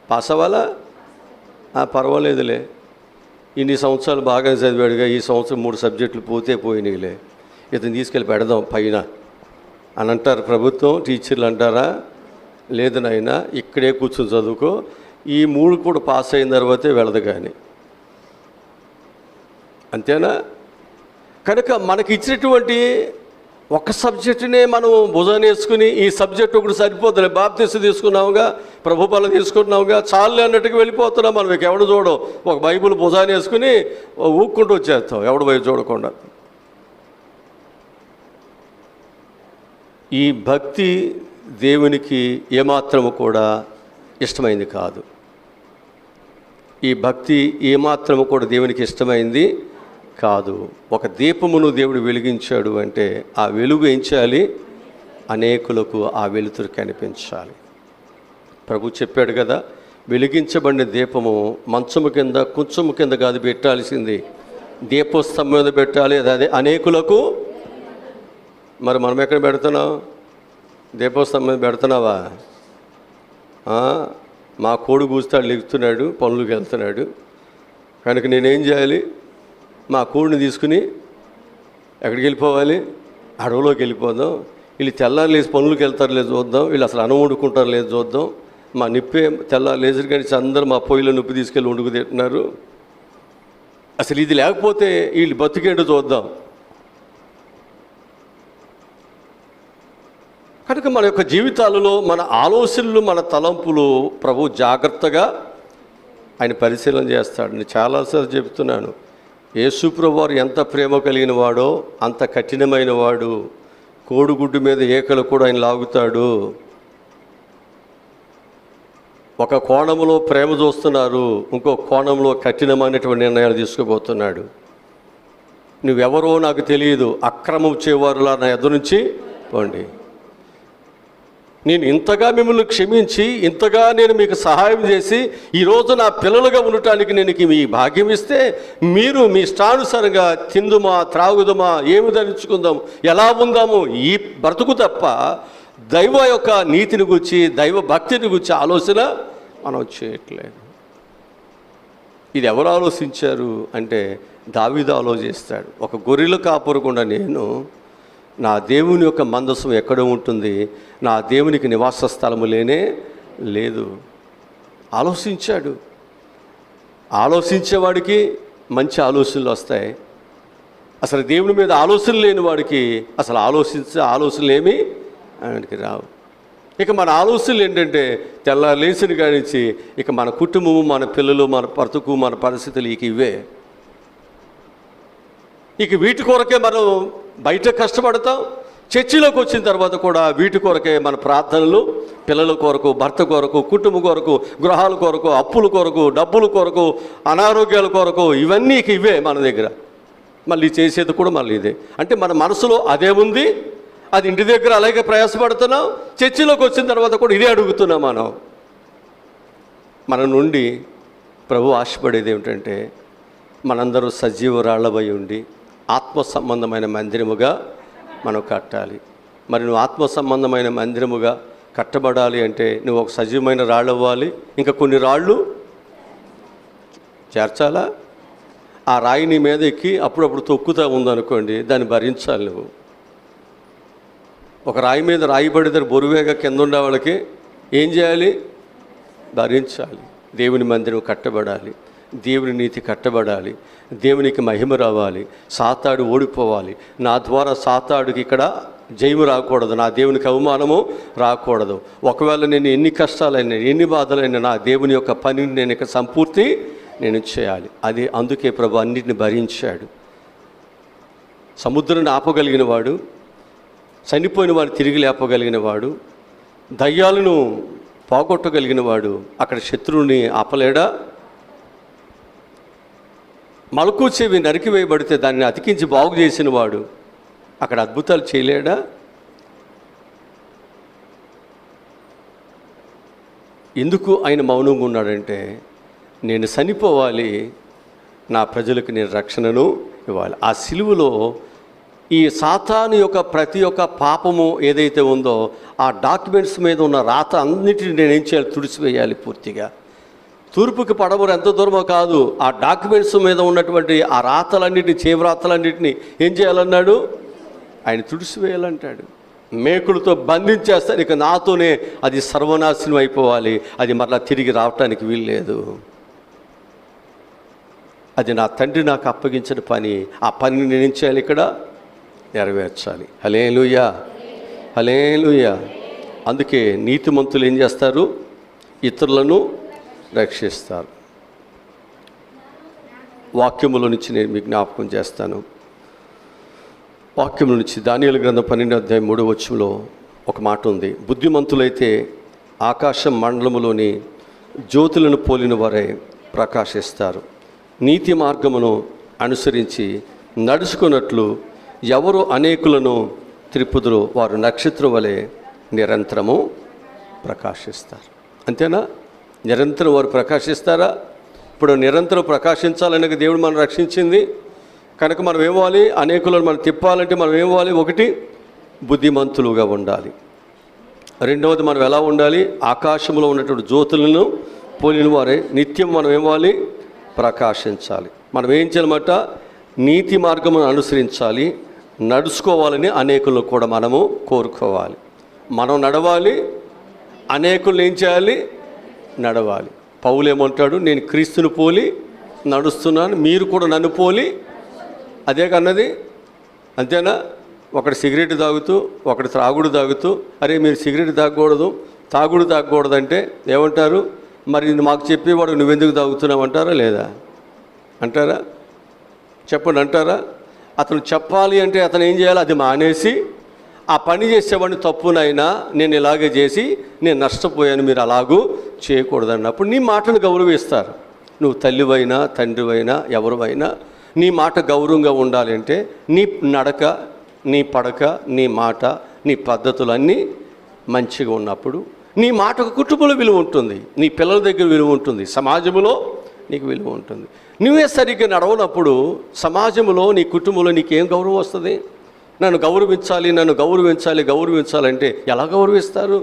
పాస్ అవ్వాలా? పర్వాలేదులే, ఇన్ని సంవత్సరాలు బాగా చదివాడుగా, ఈ సంవత్సరం 3 సబ్జెక్టులు పోతే పోయినాయిలే, ఇతను తీసుకెళ్ళి పెడదాం పైన అని అంటారు ప్రభుత్వం, టీచర్లు అంటారా? లేదు నాయనా, ఇక్కడే కూర్చొని చదువుకో, ఈ 3 కూడా పాస్ అయిన తర్వాతే వెళదు కానీ. అంతేనా? కనుక మనకి ఇచ్చినటువంటి ఒక సబ్జెక్టునే మనం భుజాన్ని వేసుకుని ఈ సబ్జెక్ట్ ఒకటి సరిపోతుంది, బాప్తీసు తీసుకున్నాముగా, ప్రభు బలం తీసుకుంటున్నాముగా, చాలు అన్నట్టుగా వెళ్ళిపోతున్నాం. మనం ఇక ఎవడు చూడం, ఒక బైబిల్ భుజాన్ని వేసుకుని ఊక్కుంటూ వచ్చేస్తాం, ఎవడు వైపు చూడకుండా. ఈ భక్తి దేవునికి ఏమాత్రము కూడా ఇష్టమైంది కాదు. ఈ భక్తి ఏమాత్రము కూడా దేవునికి ఇష్టమైంది కాదు. ఒక దీపమును దేవుడు వెలిగించాడు అంటే ఆ వెలుగు ఏం చేయాలి? అనేకులకు ఆ వెలుతురు కనిపించాలి. ప్రభు చెప్పాడు కదా, వెలిగించబడిన దీపము మంచము కింద కుంచము కింద కాదు పెట్టాల్సింది, దీపస్తంభం మీద పెట్టాలి, అదే అనేకులకు. మరి మనం ఎక్కడ పెడుతున్నాం? దీపస్తంభం మీద పెడుతున్నావా? మా కోడి కూస్తాడు, లెగుతున్నాడు, పనులకు వెళ్తున్నాడు, కనుక నేనేం చేయాలి? మా కోడిని తీసుకుని ఎక్కడికి వెళ్ళిపోవాలి? అడవులోకి వెళ్ళిపోదాం. వీళ్ళు తెల్లారు లేచి పనులకు వెళ్తారు లేదు చూద్దాం, వీళ్ళు అసలు అన్నం వండుకుంటారు లేదు చూద్దాం. మా నిప్పే తెల్లారు లేచి కానీ అందరూ మా పొయ్యిలో నిప్పు తీసుకెళ్ళి వండుకు తింటున్నారు, అసలు ఇది లేకపోతే వీళ్ళు బతికేంటో చూద్దాం. కనుక మన యొక్క జీవితాలలో మన ఆలోచనలు, మన తలంపులు ప్రభు జాగ్రత్తగా ఆయన పరిశీలన చేస్తాడు. నేను చాలాసార్లు చెబుతున్నాను, యేసు ప్రభు వారు ఎంత ప్రేమ కలిగిన వాడో అంత కఠినమైన వాడు. కోడిగుడ్డు మీద ఏకలు కూడా ఆయన లాగుతాడు. ఒక కోణంలో ప్రేమ చూస్తున్నారు, ఇంకో కోణంలో కఠినమైనటువంటి నిర్ణయాలు తీసుకుపోతున్నాడు. నువ్వెవరో నాకు తెలియదు, అక్రమం చేవారులా నా ఎదురు నుంచి పోండి. నేను ఇంతగా మిమ్మల్ని క్షమించి, ఇంతగా నేను మీకు సహాయం చేసి, ఈరోజు నా పిల్లలుగా ఉండటానికి నేను మీ భాగ్యం ఇస్తే, మీరు మీ ఇష్టానుసారంగా తిందుమా, త్రాగుదమా, ఏమి ధరించుకుందాము, ఎలా ఉందాము, ఈ బ్రతుకు తప్ప దైవ యొక్క నీతిని గురించి, దైవ భక్తిని గురించి ఆలోచన మనం చేయట్లేదు. ఇది ఎవరు ఆలోచించారు అంటే దావీదు ఆలోచిస్తాడు. ఒక గొర్రెల కాపురకుండా నేను నా దేవుని యొక్క మందసం ఎక్కడ ఉంటుంది, నా దేవునికి నివాస స్థలము లేనే లేదు. ఆలోచించాడు. ఆలోచించేవాడికి మంచి ఆలోచనలు వస్తాయి. అసలు దేవుని మీద ఆలోచన లేని వాడికి అసలు ఆలోచనలు ఏమీ ఆయనకి రావు. ఇక మన ఆలోచనలు ఏంటంటే తెల్లారి లేచిన కానించి ఇక మన కుటుంబము, మన పిల్లలు, మన బ్రతుకు, మన పరిస్థితులు ఇక ఇవే. ఇక వీటి కొరకే మనం బయట కష్టపడతాం. చర్చిలోకి వచ్చిన తర్వాత కూడా వీటి కొరకే మన ప్రార్థనలు, పిల్లల కొరకు, భర్త కొరకు, కుటుంబం కొరకు, గృహాల కొరకు, అప్పుల కొరకు, డబ్బుల కొరకు, అనారోగ్యాల కొరకు, ఇవన్నీ ఇవే మన దగ్గర. మళ్ళీ చేసేది కూడా మళ్ళీ ఇదే. అంటే మన మనసులో అదే ఉంది, అది ఇంటి దగ్గర అలాగే ప్రయాసపడుతున్నాం, చర్చిలోకి వచ్చిన తర్వాత కూడా ఇదే అడుగుతున్నాం. మన నుండి ప్రభు ఆశపడేది ఏమిటంటే మనందరూ సజీవరాళ్ళపై ఉండి ఆత్మ సంబంధమైన మందిరముగా మనం కట్టాలి. మరి నువ్వు ఆత్మ సంబంధమైన మందిరముగా కట్టబడాలి అంటే నువ్వు ఒక సజీవమైన రాళ్ళు అవ్వాలి. ఇంకా కొన్ని రాళ్ళు చేర్చాలా? ఆ రాయి నీ మీద ఎక్కి అప్పుడప్పుడు తొక్కుతూ ఉందనుకోండి, దాన్ని భరించాలి. నువ్వు ఒక రాయి మీద రాయి పడితే బొరువేగా కింద ఉండే వాళ్ళకి ఏం చేయాలి? భరించాలి. దేవుని మందిరం కట్టబడాలి, దేవుని నీతి కట్టబడాలి, దేవునికి మహిమ రావాలి, సాతాడు ఓడిపోవాలి. నా ద్వారా సాతాడుకి ఇక్కడ జయము రాకూడదు, నా దేవునికి అవమానము రాకూడదు. ఒకవేళ నేను ఎన్ని కష్టాలైనా, ఎన్ని బాధలైనా నా దేవుని యొక్క పనిని నేను ఇక్కడ సంపూర్తి చేయాలి. అది అందుకే ప్రభు అన్నిటిని భరించాడు. సముద్రాన్ని ఆపగలిగిన వాడు, చనిపోయిన వాడు తిరిగి లేపగలిగిన వాడు, దయ్యాలను పోగొట్టగలిగిన వాడు అక్కడ శత్రువుని ఆపలేడా? మలకు చెవి నరికివేయబడితే దాన్ని అతికించి బాగు చేసిన వాడు అక్కడ అద్భుతాలు చేయలేడా? ఎందుకు ఆయన మౌనంగా ఉన్నాడంటే నేను చనిపోవాలి, నా ప్రజలకు నేను రక్షణను ఇవ్వాలి. ఆ సిలువలో ఈ సాతాను యొక్క ప్రతి ఒక్క పాపము ఏదైతే ఉందో ఆ డాక్యుమెంట్స్ మీద ఉన్న రాత అన్నిటిని నేనేం చేయాలి? తుడిచివేయాలి పూర్తిగా. తూర్పుకి పడమరు ఎంత దూరమో కాదు, ఆ డాక్యుమెంట్స్ మీద ఉన్నటువంటి ఆ రాతలన్నిటిని, చేవ్రాతలన్నిటిని ఏం చేయాలన్నాడు? ఆయన తుడిసివేయాలంటాడు. మేకులతో బంధించేస్తాను, ఇక నాతోనే అది సర్వనాశనం అయిపోవాలి, అది మరలా తిరిగి రావటానికి వీల్లేదు. అది నా తండ్రి నాకు అప్పగించిన పని, ఆ పనిని నేనేం చేయాలి? ఇక్కడ నెరవేర్చాలి. హల్లెలూయా, హల్లెలూయా. అందుకే నీతిమంతులు ఏం చేస్తారు? ఇతరులను రక్షిస్తారు. వాక్యముల నుంచి నేను మీకు జ్ఞాపకం చేస్తాను. వాక్యముల నుంచి దానియేలు గ్రంథం 12:3 ఒక మాట ఉంది. బుద్ధిమంతులైతే ఆకాశం మండలములోని జ్యోతులను పోలిన వారే ప్రకాశిస్తారు. నీతి మార్గమును అనుసరించి నడుచుకున్నట్లు ఎవరు అనేకులను త్రిప్పుదురో వారు నక్షత్రం వలె నిరంతరము ప్రకాశిస్తారు. అంతేనా? నిరంతరం వారు ప్రకాశిస్తారా? ఇప్పుడు నిరంతరం ప్రకాశించాలనే దేవుడు మనం రక్షించింది కనుక మనం ఏమవ్వాలి? అనేకులను మనం తిప్పాలంటే మనం ఏమవ్వాలి? ఒకటి, బుద్ధిమంతులుగా ఉండాలి. రెండవది, మనం ఎలా ఉండాలి? ఆకాశంలో ఉన్నటువంటి జ్యోతులను పోలిన వారే నిత్యం మనం ఏమవ్వాలి? ప్రకాశించాలి. మనం ఏం చేయాలన్నమాట? నీతి మార్గమును అనుసరించాలి, నడుచుకోవాలని అనేకులను కూడా మనము కోరుకోవాలి. మనం నడవాలి, అనేకులను ఏం చేయాలి? నడవాలి. పౌలు ఏమంటాడు? నేను క్రీస్తుని పోలి నడుస్తున్నాను, మీరు కూడా నన్ను పోలి. అదే కన్నది. అంతేనా? ఒకటి సిగరెట్ తాగుతూ, ఒకటి త్రాగుడు తాగుతూ, అరే మీరు సిగరెట్ తాగకూడదు, తాగుడు తాగకూడదు అంటే ఏమంటారు? మరి మాకు చెప్పేవాడు నువ్వెందుకు తాగుతున్నావు అంటారా లేదా? అంటారా? చెప్పండి, అంటారా? అతను చెప్పాలి అంటే అతను ఏం చేయాలి? అది మానేసి ఆ పని చేసేవాడిని తప్పునైనా నేను ఇలాగే చేసి నేను నష్టపోయాను, మీరు అలాగూ చేయకూడదన్నప్పుడు నీ మాటను గౌరవిస్తారు. నువ్వు తల్లివైనా తండ్రివైనా ఎవరివైనా నీ మాట గౌరవంగా ఉండాలి అంటే నీ నడక, నీ పడక, నీ మాట, నీ పద్ధతులన్నీ మంచిగా ఉన్నప్పుడు నీ మాటకు కుటుంబంలో విలువ ఉంటుంది, నీ పిల్లల దగ్గర విలువ ఉంటుంది, సమాజంలో నీకు విలువ ఉంటుంది. నువ్వే సరిగ్గా నడవనప్పుడు సమాజంలో నీ కుటుంబంలో నీకేం గౌరవం వస్తుంది? నన్ను గౌరవించాలి, నన్ను గౌరవించాలంటే ఎలా గౌరవిస్తారు?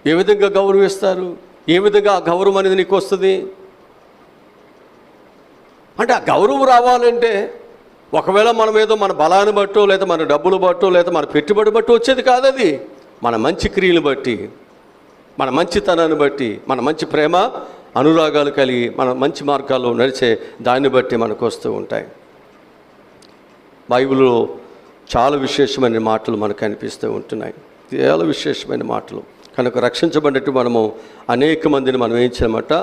ఏ విధంగా గౌరవిస్తారు? ఏ విధంగా ఆ గౌరవం అనేది నీకు వస్తుంది? అంటే ఆ గౌరవం రావాలంటే ఒకవేళ మనం ఏదో మన బలాన్ని బట్టో లేదా మన డబ్బులు బట్టో లేదా మన పెట్టుబడి బట్టి వచ్చేది కాదు. అది మన మంచి క్రియలు బట్టి, మన మంచితనాన్ని బట్టి, మన మంచి ప్రేమ అనురాగాలు కలిగి మన మంచి మార్గాల్లో నడిచే దాన్ని బట్టి మనకు వస్తూ ఉంటాయి. బైబిల్లో చాలా విశేషమైన మాటలు మనకు అనిపిస్తూ ఉంటున్నాయి, చాలా విశేషమైన మాటలు. కనుక రక్షించబడినట్టు మనము అనేక మందిని మనం ఏం చేయాలన్నమాట,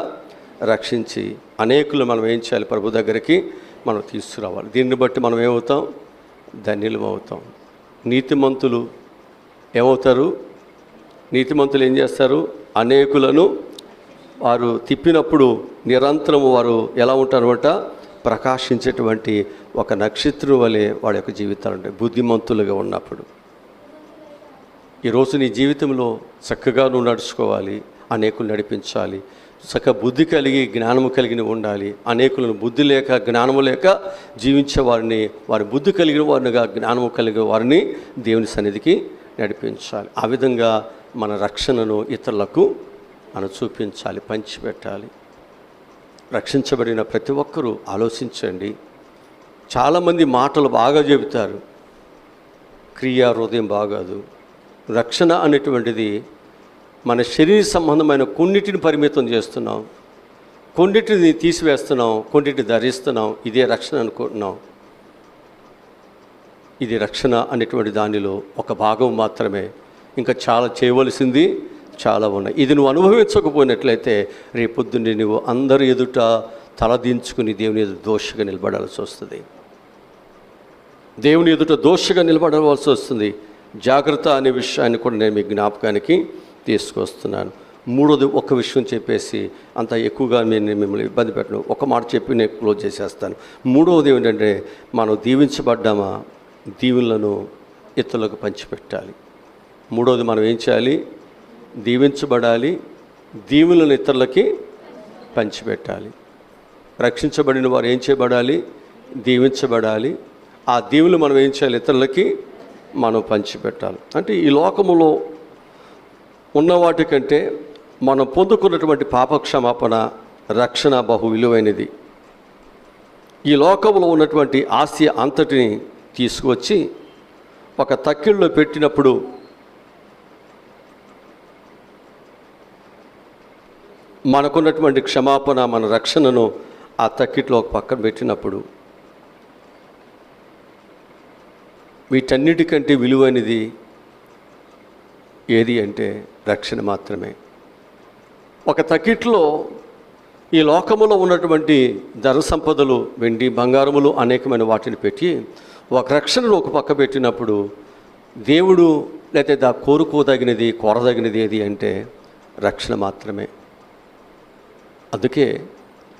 రక్షించి అనేకులు మనం ఏం చేయాలి, ప్రభు దగ్గరికి మనం తీసుకురావాలి. దీన్ని బట్టి మనం ఏమవుతాం? ధన్యులం అవుతాం. నీతిమంతులు ఏమవుతారు? నీతిమంతులు ఏం చేస్తారు? అనేకులను వారు తిప్పినప్పుడు నిరంతరము వారు ఎలా ఉంటారన్నమాట, ప్రకాశించేటువంటి ఒక నక్షత్రం వలె వాడి యొక్క జీవితాలు ఉంటాయి బుద్ధిమంతులుగా ఉన్నప్పుడు. ఈరోజు నీ జీవితంలో చక్కగా నువ్వు నడుచుకోవాలి, అనేకులు నడిపించాలి, చక్కగా బుద్ధి కలిగి జ్ఞానము కలిగిన ఉండాలి. అనేకులను బుద్ధి లేక జ్ఞానము లేక జీవించే వారిని, వారి బుద్ధి కలిగిన వారినిగా జ్ఞానము కలిగిన వారిని దేవుని సన్నిధికి నడిపించాలి. ఆ విధంగా మన రక్షణను ఇతరులకు మనం చూపించాలి, పంచిపెట్టాలి. రక్షించబడిన ప్రతి ఒక్కరూ ఆలోచించండి. చాలామంది మాటలు బాగా చెబుతారు, క్రియా హృదయం బాగాదు. రక్షణ అనేటువంటిది మన శరీర సంబంధమైన కొన్నిటిని పరిమితం చేస్తున్నాం, కొన్నిటిని తీసివేస్తున్నాం, కొన్నిటిని ధరిస్తున్నాం. ఇదే రక్షణ అనుకుంటున్నాం. ఇది రక్షణ అనేటువంటి దానిలో ఒక భాగం మాత్రమే. ఇంకా చాలా చేయవలసింది చాలా ఉన్నాయి. ఇది నువ్వు అనుభవించకపోయినట్లయితే రేపొద్దున్నే నువ్వు అందరి ఎదుట తలదించుకుని దేవుని ఎదుట దోషగా నిలబడాల్సి వస్తుంది. దేవుని ఎదుట దోషగా నిలబడవలసి వస్తుంది. జాగ్రత్త అనే విషయాన్ని కూడా నేను మీ జ్ఞాపకానికి తీసుకొస్తున్నాను. మూడోది ఒక విషయం చెప్పేసి అంత ఎక్కువగా నేను మిమ్మల్ని ఇబ్బంది పెట్టను, ఒక మాట చెప్పి నేను క్లోజ్ చేసేస్తాను. మూడవది ఏంటంటే, మనం దీవించబడ్డామా, దీవులను ఇతరులకు పంచిపెట్టాలి. మూడవది మనం ఏం చేయాలి? దీవించబడాలి, దీవులను ఇతరులకి పంచిపెట్టాలి. రక్షించబడిన వారు ఏం చేయబడాలి? దీవించబడాలి. ఆ దీవులు మనం ఏం చేయాలి? ఇతరులకి మనం పంచిపెట్టాలి. అంటే ఈ లోకములో ఉన్న వాటికంటే మనం పొందుకున్నటువంటి పాపక్షమాపణ, రక్షణ బహు విలువైనది. ఈ లోకంలో ఉన్నటువంటి ఆస్తి అంతటిని తీసుకువచ్చి ఒక తక్కిళ్ళలో పెట్టినప్పుడు మనకున్నటువంటి క్షమాపణ, మన రక్షణను ఆ తక్కిట్లో ఒక పక్కన పెట్టినప్పుడు వీటన్నిటికంటే విలువైనది ఏది అంటే రక్షణ మాత్రమే. ఒక తక్కిట్లో ఈ లోకములో ఉన్నటువంటి ధన సంపదలు, వెండి బంగారములు అనేకమైన వాటిని పెట్టి ఒక రక్షణను ఒక పక్క పెట్టినప్పుడు దేవుడు లేదా కోరుకోదగినది, కోరదగినది ఏది అంటే రక్షణ మాత్రమే. అందుకే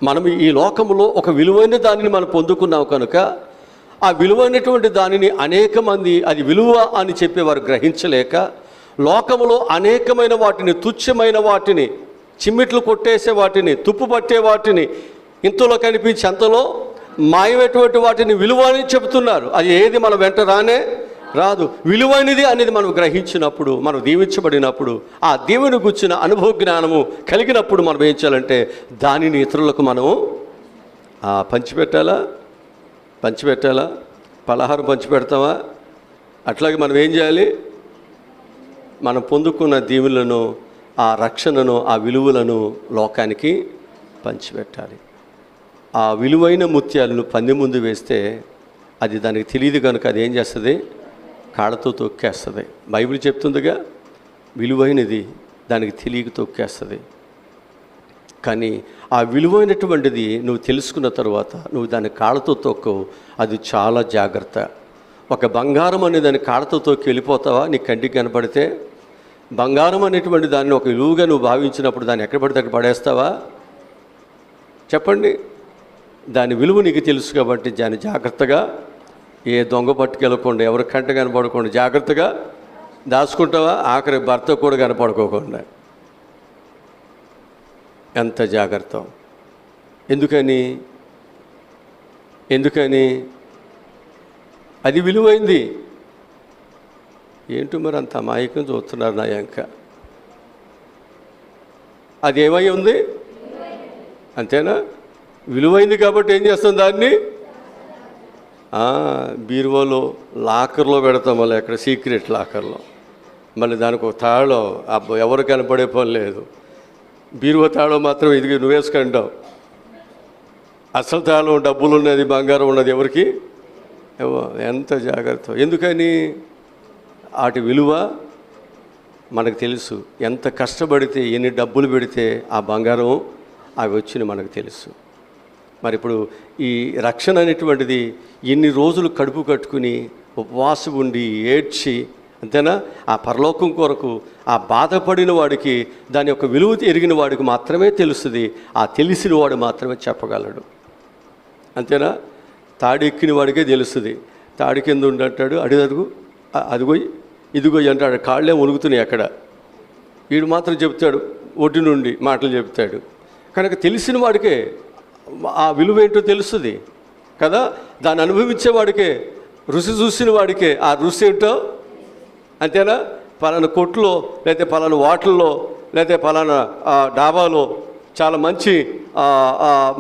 మనం ఈ లోకములో ఒక విలువైన దానిని మనం పొందుకున్నాం కనుక ఆ విలువైనటువంటి దానిని అనేక మంది అది విలువ అని చెప్పేవారు గ్రహించలేక లోకములో అనేకమైన వాటిని, తుచ్చమైన వాటిని, చిమ్మిట్లు కొట్టేసే వాటిని, తుప్పు పట్టే వాటిని, ఇంతలో కనిపించి అంతలో మాయమైనటువంటి వాటిని విలువ అని చెబుతున్నారు. అది ఏది మన వెంట రాదు. విలువైనది అనేది మనం గ్రహించినప్పుడు, మనం దీవించబడినప్పుడు, ఆ దేవుని గుర్చిన అనుభవ జ్ఞానము కలిగినప్పుడు మనం ఏం చేయాలంటే దానిని ఇతరులకు మనము పంచిపెట్టాలా, పలహారం పంచిపెడతామా? అట్లాగే మనం ఏం చేయాలి? మనం పొందుకున్న దీవులను, ఆ రక్షణను, ఆ విలువలను లోకానికి పంచిపెట్టాలి. ఆ విలువైన ముత్యాలను పంది ముందు వేస్తే అది దానికి తెలియదు కనుక అది ఏం చేస్తుంది? కాళ్ళతో తొక్కేస్తుంది. బైబిల్ చెప్తుందిగా, విలువైనది దానికి తెలియక తొక్కేస్తుంది. కానీ ఆ విలువైనటువంటిది నువ్వు తెలుసుకున్న తర్వాత నువ్వు దాన్ని కాళ్ళతో తొక్కవు. అది చాలా జాగ్రత్త. ఒక బంగారం అనే దాన్ని కాడతో వెళ్ళిపోతావా? నీ కంటికి కనపడితే బంగారం అనేటువంటి దాన్ని ఒక విలువగా నువ్వు భావించినప్పుడు దాన్ని ఎక్కడ పడితే అక్కడ పడేస్తావా? చెప్పండి. దాని విలువ నీకు తెలుసు కాబట్టి దాన్ని జాగ్రత్తగా, ఏ దొంగ పట్టుకెళ్ళకుండా, ఎవరి కంట కనపడకుండా జాగ్రత్తగా దాచుకుంటావా? ఆఖరి భర్త కూడా కనపడుకోకుండా. ఎంత జాగ్రత్త! ఎందుకని అది విలువైంది. ఏంటో మరి అంత అమాయకం చూస్తున్నారు నా యంక. అది ఏమై ఉంది? అంతేనా? విలువైంది కాబట్టి ఏం చేస్తాం దాన్ని? బీరువాలో లాకర్లో పెడతాం, మళ్ళీ ఎక్కడ సీక్రెట్ లాకర్లో. మళ్ళీ దానికి ఒక తాళం, ఎవరు కనపడే పని లేదు. బీరువా తాళం మాత్రం ఇది నువ్వేసుకుంటావు. అసలు తాళం డబ్బులు ఉన్నది, బంగారం ఉన్నది ఎవరికి? ఎంత జాగ్రత్త! ఎందుకని? వాటి విలువ మనకు తెలుసు. ఎంత కష్టపడితే, ఎన్ని డబ్బులు పెడితే ఆ బంగారం అవి వచ్చిన మనకు తెలుసు. మరి ఇప్పుడు ఈ రక్షణ అనేటువంటిది ఎన్ని రోజులు కడుపు కట్టుకుని ఉపవాసం ఉండి ఏడ్చి, అంతేనా, ఆ పరలోకం కొరకు ఆ బాధపడిన వాడికి దాని యొక్క విలువ ఎరిగిన వాడికి మాత్రమే తెలుస్తుంది. ఆ తెలిసిన వాడు మాత్రమే చెప్పగలడు. అంతేనా? తాడి ఎక్కిన వాడికే తెలుస్తుంది. తాడి కింద ఉండంటాడు, అడుగు అదిగో ఇదిగో అంటాడు, కాళ్ళే ఒలుగుతున్నాయి అక్కడ. వీడు మాత్రం చెప్తాడు, ఒడ్డు నుండి మాటలు చెప్తాడు. కనుక తెలిసిన వాడికే ఆ విలువ ఏంటో తెలుస్తుంది కదా. దాన్ని అనుభవించేవాడికే, రుచి చూసిన వాడికే ఆ రుచి ఏంటో. అంతేనా? పలానా కొట్టులో, లేకపోతే పలానా హోటల్లో, లేకపోతే పలానా డాబాలో చాలా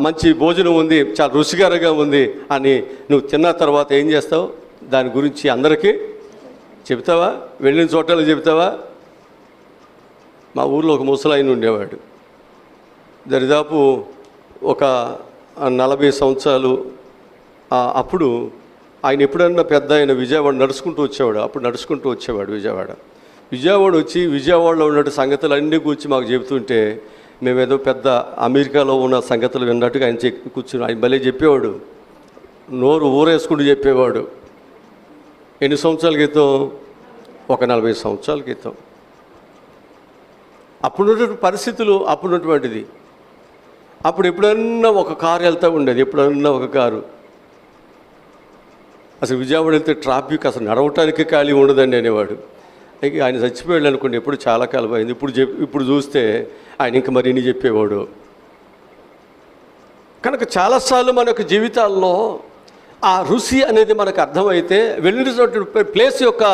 మంచి భోజనం ఉంది, చాలా రుచికరంగా ఉంది అని నువ్వు తిన్న తర్వాత ఏం చేస్తావు? దాని గురించి అందరికీ చెప్తావా? వెళ్ళిన చోటలో చెప్తావా? మా ఊర్లో ఒక ముసలాయన ఉండేవాడు. దరిదాపు ఒక 40 సంవత్సరాలు. అప్పుడు ఆయన ఎప్పుడన్నా పెద్ద ఆయన విజయవాడ నడుచుకుంటూ వచ్చేవాడు. అప్పుడు నడుచుకుంటూ వచ్చేవాడు విజయవాడ వచ్చి విజయవాడలో ఉన్నట్టు సంగతులు అన్నీ కూర్చి మాకు చెబుతుంటే మేమేదో పెద్ద అమెరికాలో ఉన్న సంగతులు విన్నట్టుగా ఆయన కూర్చుని ఆయన భలే చెప్పేవాడు. నోరు ఊరేసుకుంటూ చెప్పేవాడు. ఎన్ని సంవత్సరాల క్రితం? ఒక 40 సంవత్సరాల క్రితం. అప్పుడున్నటువంటి పరిస్థితులు అప్పుడున్నటువంటిది. అప్పుడు ఎప్పుడన్నా ఒక కారు వెళ్తూ ఉండేది, ఎప్పుడన్నా ఒక కారు. అసలు విజయవాడ వెళ్తే ట్రాఫిక్ అసలు నడవటానికి ఖాళీ ఉండదండి అనేవాడు. ఆయన చచ్చిపోయాడు అనుకోండి, ఎప్పుడు చాలా కాలం అయింది. ఇప్పుడు చూస్తే ఆయన ఇంకా మరిన్ని చెప్పేవాడు. కనుక చాలాసార్లు మన యొక్క జీవితాల్లో ఆ రుచి అనేది మనకు అర్థమైతే, వెళ్ళిన ప్లేస్ యొక్క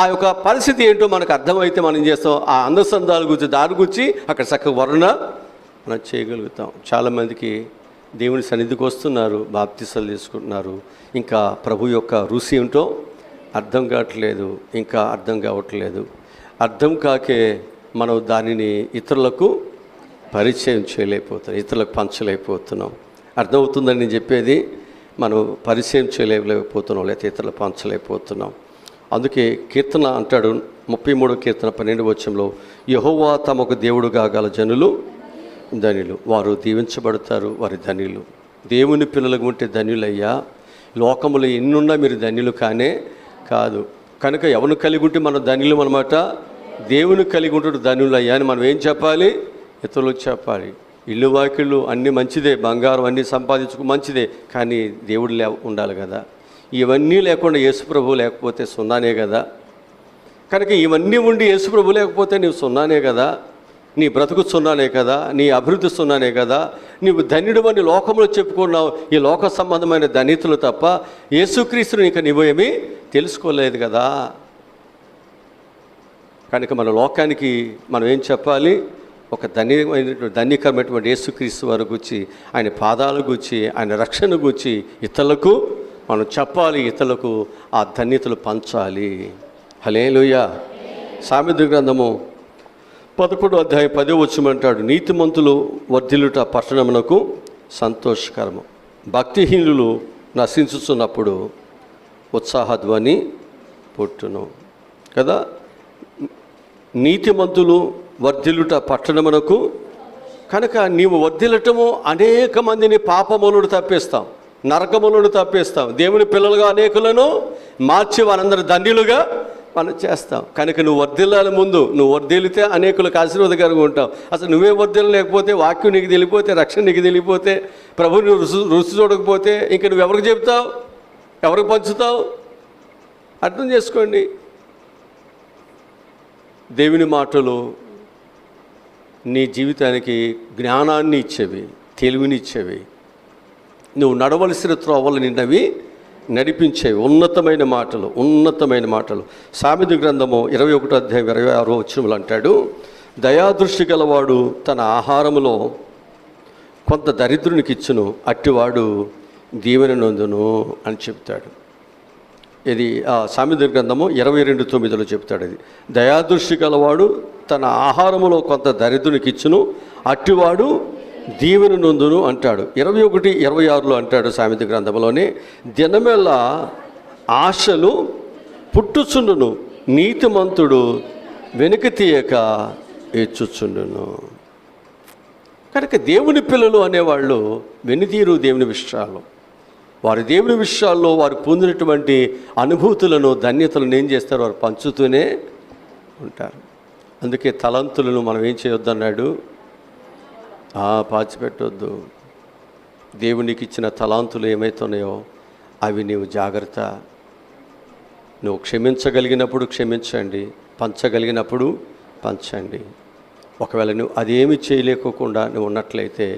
ఆ యొక్క పరిస్థితి ఏంటో మనకు అర్థమైతే మనం చేస్తాం. ఆ అందసందాల గురించి, దాని గురించి అక్కడ చక్కగా వర్ణన మనం చేయగలుగుతాం. చాలామందికి దేవుని సన్నిధికి వస్తున్నారు, బాప్తిసాలు తీసుకుంటున్నారు, ఇంకా ప్రభు యొక్క రుచి ఏంటో అర్థం కావట్లేదు, ఇంకా అర్థం కావట్లేదు. అర్థం కాకే మనం దానిని ఇతరులకు పరిచయం చేయలేకపోతున్నాం, ఇతరులకు పంచలేకపోతున్నాం. అర్థమవుతుందని నేను చెప్పేది. మనం పరిచయం చేయలేకపోతున్నాం, లేకపోతే ఇతరులు పంచలేకపోతున్నాం. అందుకే కీర్తన అంటాడు, 33వ కీర్తన 12వ వచనంలో, యెహోవా తమకు దేవుడుగా గల జనులు ధన్యులు, వారు దీవించబడతారు, వారి ధన్యులు. దేవుని పిల్లలకు ఉంటే ధన్యులయ్యా. లోకములు ఎన్నున్నా మీరు ధన్యులు కానే కాదు. కనుక ఎవరిని కలిగి ఉంటే మనం ధన్యులు అన్నమాట. దేవుని కలిగి ఉంటే ధన్యులయ్యా అని మనం ఏం చెప్పాలి? ఇతరులకు చెప్పాలి. ఇల్లు వాకిళ్ళు అన్నీ మంచిదే, బంగారం అన్నీ సంపాదించుకు మంచిదే, కానీ దేవుడు ఉండాలి కదా. ఇవన్నీ లేకుండా యేసుప్రభు లేకపోతే సున్నానే కదా. కనుక ఇవన్నీ ఉండి యేసుప్రభు లేకపోతే నీవు సున్నానే కదా. నీ బ్రతుకు సున్నానే కదా, నీ అభివృద్ధి సున్నానే కదా. నీవు ధన్యుడు అని లోకంలో చెప్పుకున్నావు, ఈ లోక సంబంధమైన ధన్యతలు తప్ప యేసుక్రీస్తుని ఇంకా నీవు ఏమీ తెలుసుకోలేదు కదా. కనుక మన లోకానికి మనం ఏం చెప్పాలి? ఒక ధన్యకరమైనటువంటి యేసుక్రీస్తు వారి గురించి, ఆయన పాదాల గురించి, ఆయన రక్షణ గురించి ఇతరులకు మనం చెప్పాలి, ఇతరులకు ఆ ధన్యతలు పంచాలి. హల్లెలూయా. సామెతల గ్రంథము 11వ అధ్యాయం 10వ వచనం అంటాడు, నీతిమంతులు వర్ధిల్లుట పట్టణమునకు సంతోషకరము, భక్తిహీనులు నశించుతున్నప్పుడు ఉత్సాహధ్వని పుట్టును కదా. నీతిమంతులు వర్ధిల్లుట పట్టణమునకు. కనుక నీవు వర్ధిల్లటము అనేక మందిని పాపములను తప్పిస్తాం. నరకములను తప్పిస్తాం. దేవుని పిల్లలుగా అనేకులను మార్చి వారందరూ ధన్యులుగా మనం చేస్తాం. కనుక నువ్వు వర్ధిల్లాలి. ముందు నువ్వు వర్ధిల్లితే అనేకులకు ఆశీర్వాదకరంగా ఉంటావు. అసలు నువ్వే వర్ధిల్లలేకపోతే, వాక్యం నీకు తెలియపోతే, రక్షణ నీకు తెలియపోతే, ప్రభువు నువ్వు రుచి చూడకపోతే ఇంక నువ్వు ఎవరికి చెప్తావు, ఎవరికి పంచుతావు? అర్థం చేసుకోండి. దేవుని మాటలు నీ జీవితానికి జ్ఞానాన్ని ఇచ్చేవి, తెలివినిచ్చేవి, నువ్వు నడవలసిన త్రోవలు నిన్నవి నడిపించేవి. ఉన్నతమైన మాటలు. సామెత గ్రంథము 21వ అధ్యాయం 26వ వచనములు అంటాడు, దయాదృష్టి గలవాడు తన ఆహారములో కొంత దరిద్రునికి ఇచ్చును, అట్టివాడు దీవెన నొందును అని చెప్తాడు. ఇది సామెత గ్రంథము 22:9 చెప్తాడు. అది దయాదృష్టి గలవాడు తన ఆహారములో కొంత దరిద్రునికి ఇచ్చును, అట్టివాడు దీవెన నొందును అంటాడు. 21:26 అంటాడు సామెత గ్రంథంలోనే, దినమెల్ల ఆశలు పుట్టుచుండును, నీతిమంతుడు వెనుక తీయక ఏడ్చుచుండును. కనుక దేవుని పిల్లలు అనేవాళ్ళు వెనుదీరు దేవుని విషయాలు. వారు దేవుని విషయాల్లో వారు పొందినటువంటి అనుభూతులను, ధన్యతలను ఏం చేస్తారు, వారు పంచుతూనే ఉంటారు. అందుకే తలంతులను మనం ఏం చేయొద్దన్నాడు, పాచిపెట్టొద్దు. దేవునికి ఇచ్చిన తలాంతులు ఏమైతున్నాయో అవి నీవు జాగ్రత్త. నువ్వు క్షమించగలిగినప్పుడు క్షమించండి, పంచగలిగినప్పుడు పంచండి. ఒకవేళ నువ్వు అదేమి చేయలేకోకుండా నువ్వు ఉన్నట్లయితే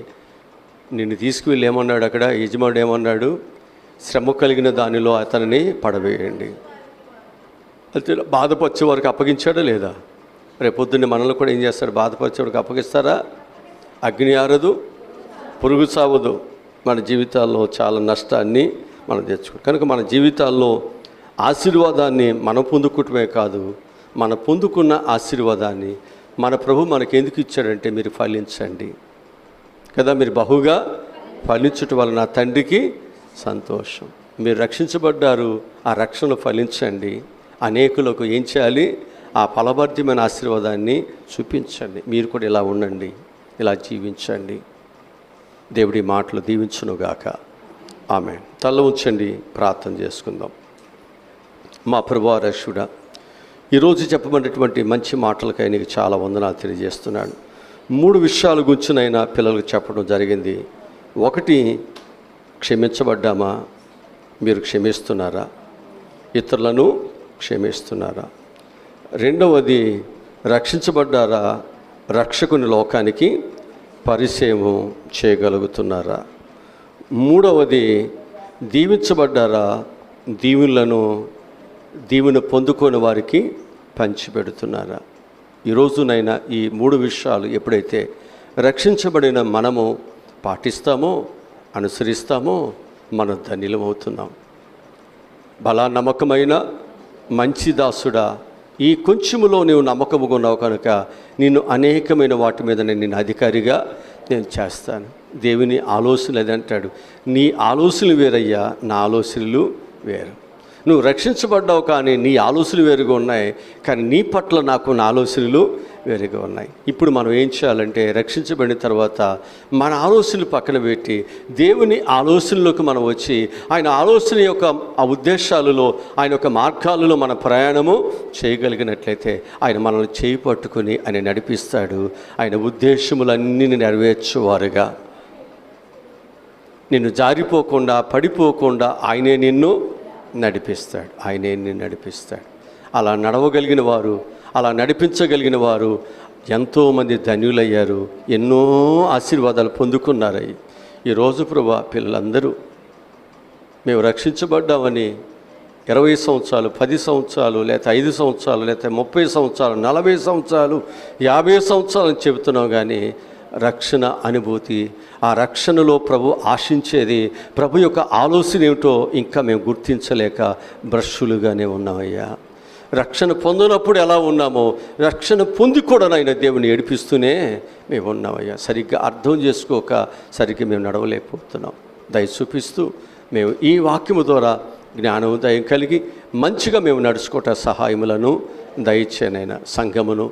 నిన్ను తీసుకువెళ్ళి ఏమన్నాడు అక్కడ యజమానుడు ఏమన్నాడు, శ్రమ కలిగిన దానిలో అతనిని పడవేయండి. అయితే బాధపరిచే వారికి అప్పగించాడా లేదా? రేపొద్దున్నే మనల్ని కూడా ఏం చేస్తాడు, బాధపరిచే వారికి అప్పగిస్తారా? అగ్ని ఆరదు, పురుగు సావదు. మన జీవితాల్లో చాలా నష్టాన్ని మనం తెచ్చుకుంటాం. కనుక మన జీవితాల్లో ఆశీర్వాదాన్ని మనం పొందుకోవటమే కాదు, మనం పొందుకున్న ఆశీర్వాదాన్ని మన ప్రభు మనకు ఎందుకు ఇచ్చాడంటే మీరు ఫలించండి కదా. మీరు బహుగా ఫలించటం వలన తండ్రికి సంతోషం. మీరు రక్షించబడ్డారు, ఆ రక్షణ ఫలించండి. అనేకులకు ఏం చేయాలి, ఆ ఫలభరితమైన ఆశీర్వాదాన్ని చూపించండి. మీరు కూడా ఇలా ఉండండి, ఇలా జీవించండి. దేవుడి మాటలు దీవించునుగాక. ఆమెన్. తల ఉంచండి, ప్రార్థన చేసుకుందాం. మా ప్రభువా రక్షకుడా, ఈరోజు చెప్పబడినటువంటి మంచి మాటలకై నీకు చాలా వందనాలు తెలియజేస్తున్నాను. 3 విషయాల గురించినైనా పిల్లలకు చెప్పడం జరిగింది. 1, క్షమించబడ్డామా? మీరు క్షమిస్తున్నారా? ఇతరులను క్షమిస్తున్నారా? 2వది, రక్షించబడ్డారా? రక్షకుని లోకానికి పరిచయము చేయగలుగుతున్నారా? 3వది, దీవించబడ్డారా? దీవెన పొందుకొని వారికి పంచిపెడుతున్నారా? ఈరోజునైనా ఈ 3 విషయాలు ఎప్పుడైతే రక్షించబడిన మనము పాటిస్తామో, అనుసరిస్తామో, మన ధన్యులమవుతున్నాం. బలా నమ్మకమైన మంచి దాసుడా, ఈ కొంచెములో నీవు నమ్మకముగా ఉన్నావు కనుక నిన్ను అనేకమైన వాటి మీద నేను అధికారిగా నేను చేస్తాను. దేవుని ఆలోచనలు అదంటాడు, నీ ఆలోచనలు వేరయ్యా, నా ఆలోచనలు వేరు. నువ్వు రక్షించబడ్డావు కానీ నీ ఆలోచనలు వేరుగా ఉన్నాయి, కానీ నీ పట్ల నాకు నా ఆలోచనలు వేరుగా ఉన్నాయి. ఇప్పుడు మనం ఏం చేయాలంటే, రక్షించబడిన తర్వాత మన ఆలోచనలు పక్కన పెట్టి దేవుని ఆలోచనలోకి మనం వచ్చి ఆయన ఆలోచన యొక్క ఆ ఉద్దేశాలలో, ఆయన యొక్క మార్గాలలో మన ప్రయాణము చేయగలిగినట్లయితే ఆయన మనల్ని చేయి పట్టుకుని ఆయన నడిపిస్తాడు. ఆయన ఉద్దేశములన్నీ నెరవేర్చువారుగా, నిన్ను జారిపోకుండా పడిపోకుండా ఆయనే నిన్ను నడిపిస్తాడు. ఆయనే నిన్ను నడిపిస్తాడు. అలా నడవగలిగిన వారు, అలా నడిపించగలిగిన వారు ఎంతోమంది ధన్యులయ్యారు, ఎన్నో ఆశీర్వాదాలు పొందుకున్నారయ్యి. ఈరోజు ప్రభువా, పిల్లలందరూ మేము రక్షించబడ్డామని 20 సంవత్సరాలు, 10 సంవత్సరాలు, లేకపోతే 5 సంవత్సరాలు, లేకపోతే 30 సంవత్సరాలు, 40 సంవత్సరాలు, 50 సంవత్సరాలు అని చెబుతున్నాం. కానీ రక్షణ అనుభూతి, ఆ రక్షణలో ప్రభు ఆశించేది, ప్రభు యొక్క ఆలోచన ఏమిటో ఇంకా మేము గుర్తించలేక బ్రష్లుగానే ఉన్నామయ్యా. రక్షణ పొందినప్పుడు ఎలా ఉన్నామో రక్షణ పొంది కూడా నాయన దేవుని ఏడిపిస్తూనే మేము ఉన్నామయ్యా. సరిగ్గా అర్థం చేసుకోక సరిగ్గా మేము నడవలేకపోతున్నాం. దయ చూపిస్తూ మేము ఈ వాక్యము ద్వారా జ్ఞానం దయం కలిగి మంచిగా మేము నడుచుకోవట సహాయములను దయచేనైనా సంఘమును,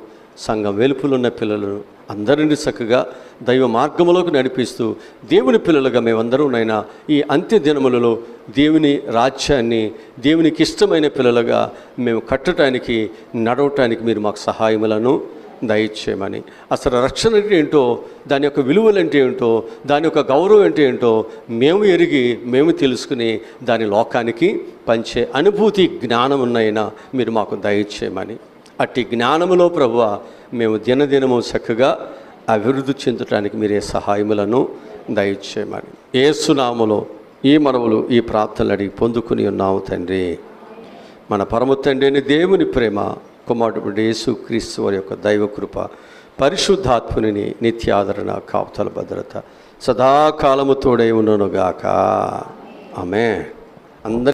సంఘం వెలుపులున్న పిల్లలను అందరినీ చక్కగా దైవ మార్గంలోకి నడిపిస్తూ దేవుని పిల్లలుగా మేమందరూ నైనా ఈ అంత్య దినములలో దేవుని రాజ్యాన్ని దేవునికి ఇష్టమైన పిల్లలుగా మేము కట్టడానికి నడవటానికి మీరు మాకు సహాయములను దయచేయమని, అసలు రక్షణ అంటే ఏంటో, దాని యొక్క విలువలు అంటే ఏంటో, దాని యొక్క గౌరవం అంటే ఏంటో మేము ఎరిగి మేము తెలుసుకుని దాని లోకానికి పంచే అనుభూతి జ్ఞానం ఉన్నాయినా మీరు మాకు దయచేయమని, అట్టి జ్ఞానములో ప్రభువా మేము దినదినము చక్కగా అభివృద్ధి చెందటానికి మీరే సహాయములను దయచేయమని యేసు నామములో ఈ మనవులు ఈ ప్రార్థనలు అడిగి పొందుకుని ఉన్నాము తండ్రి. మన పరమ తండ్రి అయిన దేవుని ప్రేమ, కుమారుడు యేసు క్రీస్తు వారి యొక్క దైవ కృప, పరిశుద్ధాత్ముని నిత్యాదరణ, కాపుదల, భద్రత సదాకాలము తోడై ఉండునుగాక. ఆమేన్. అందరి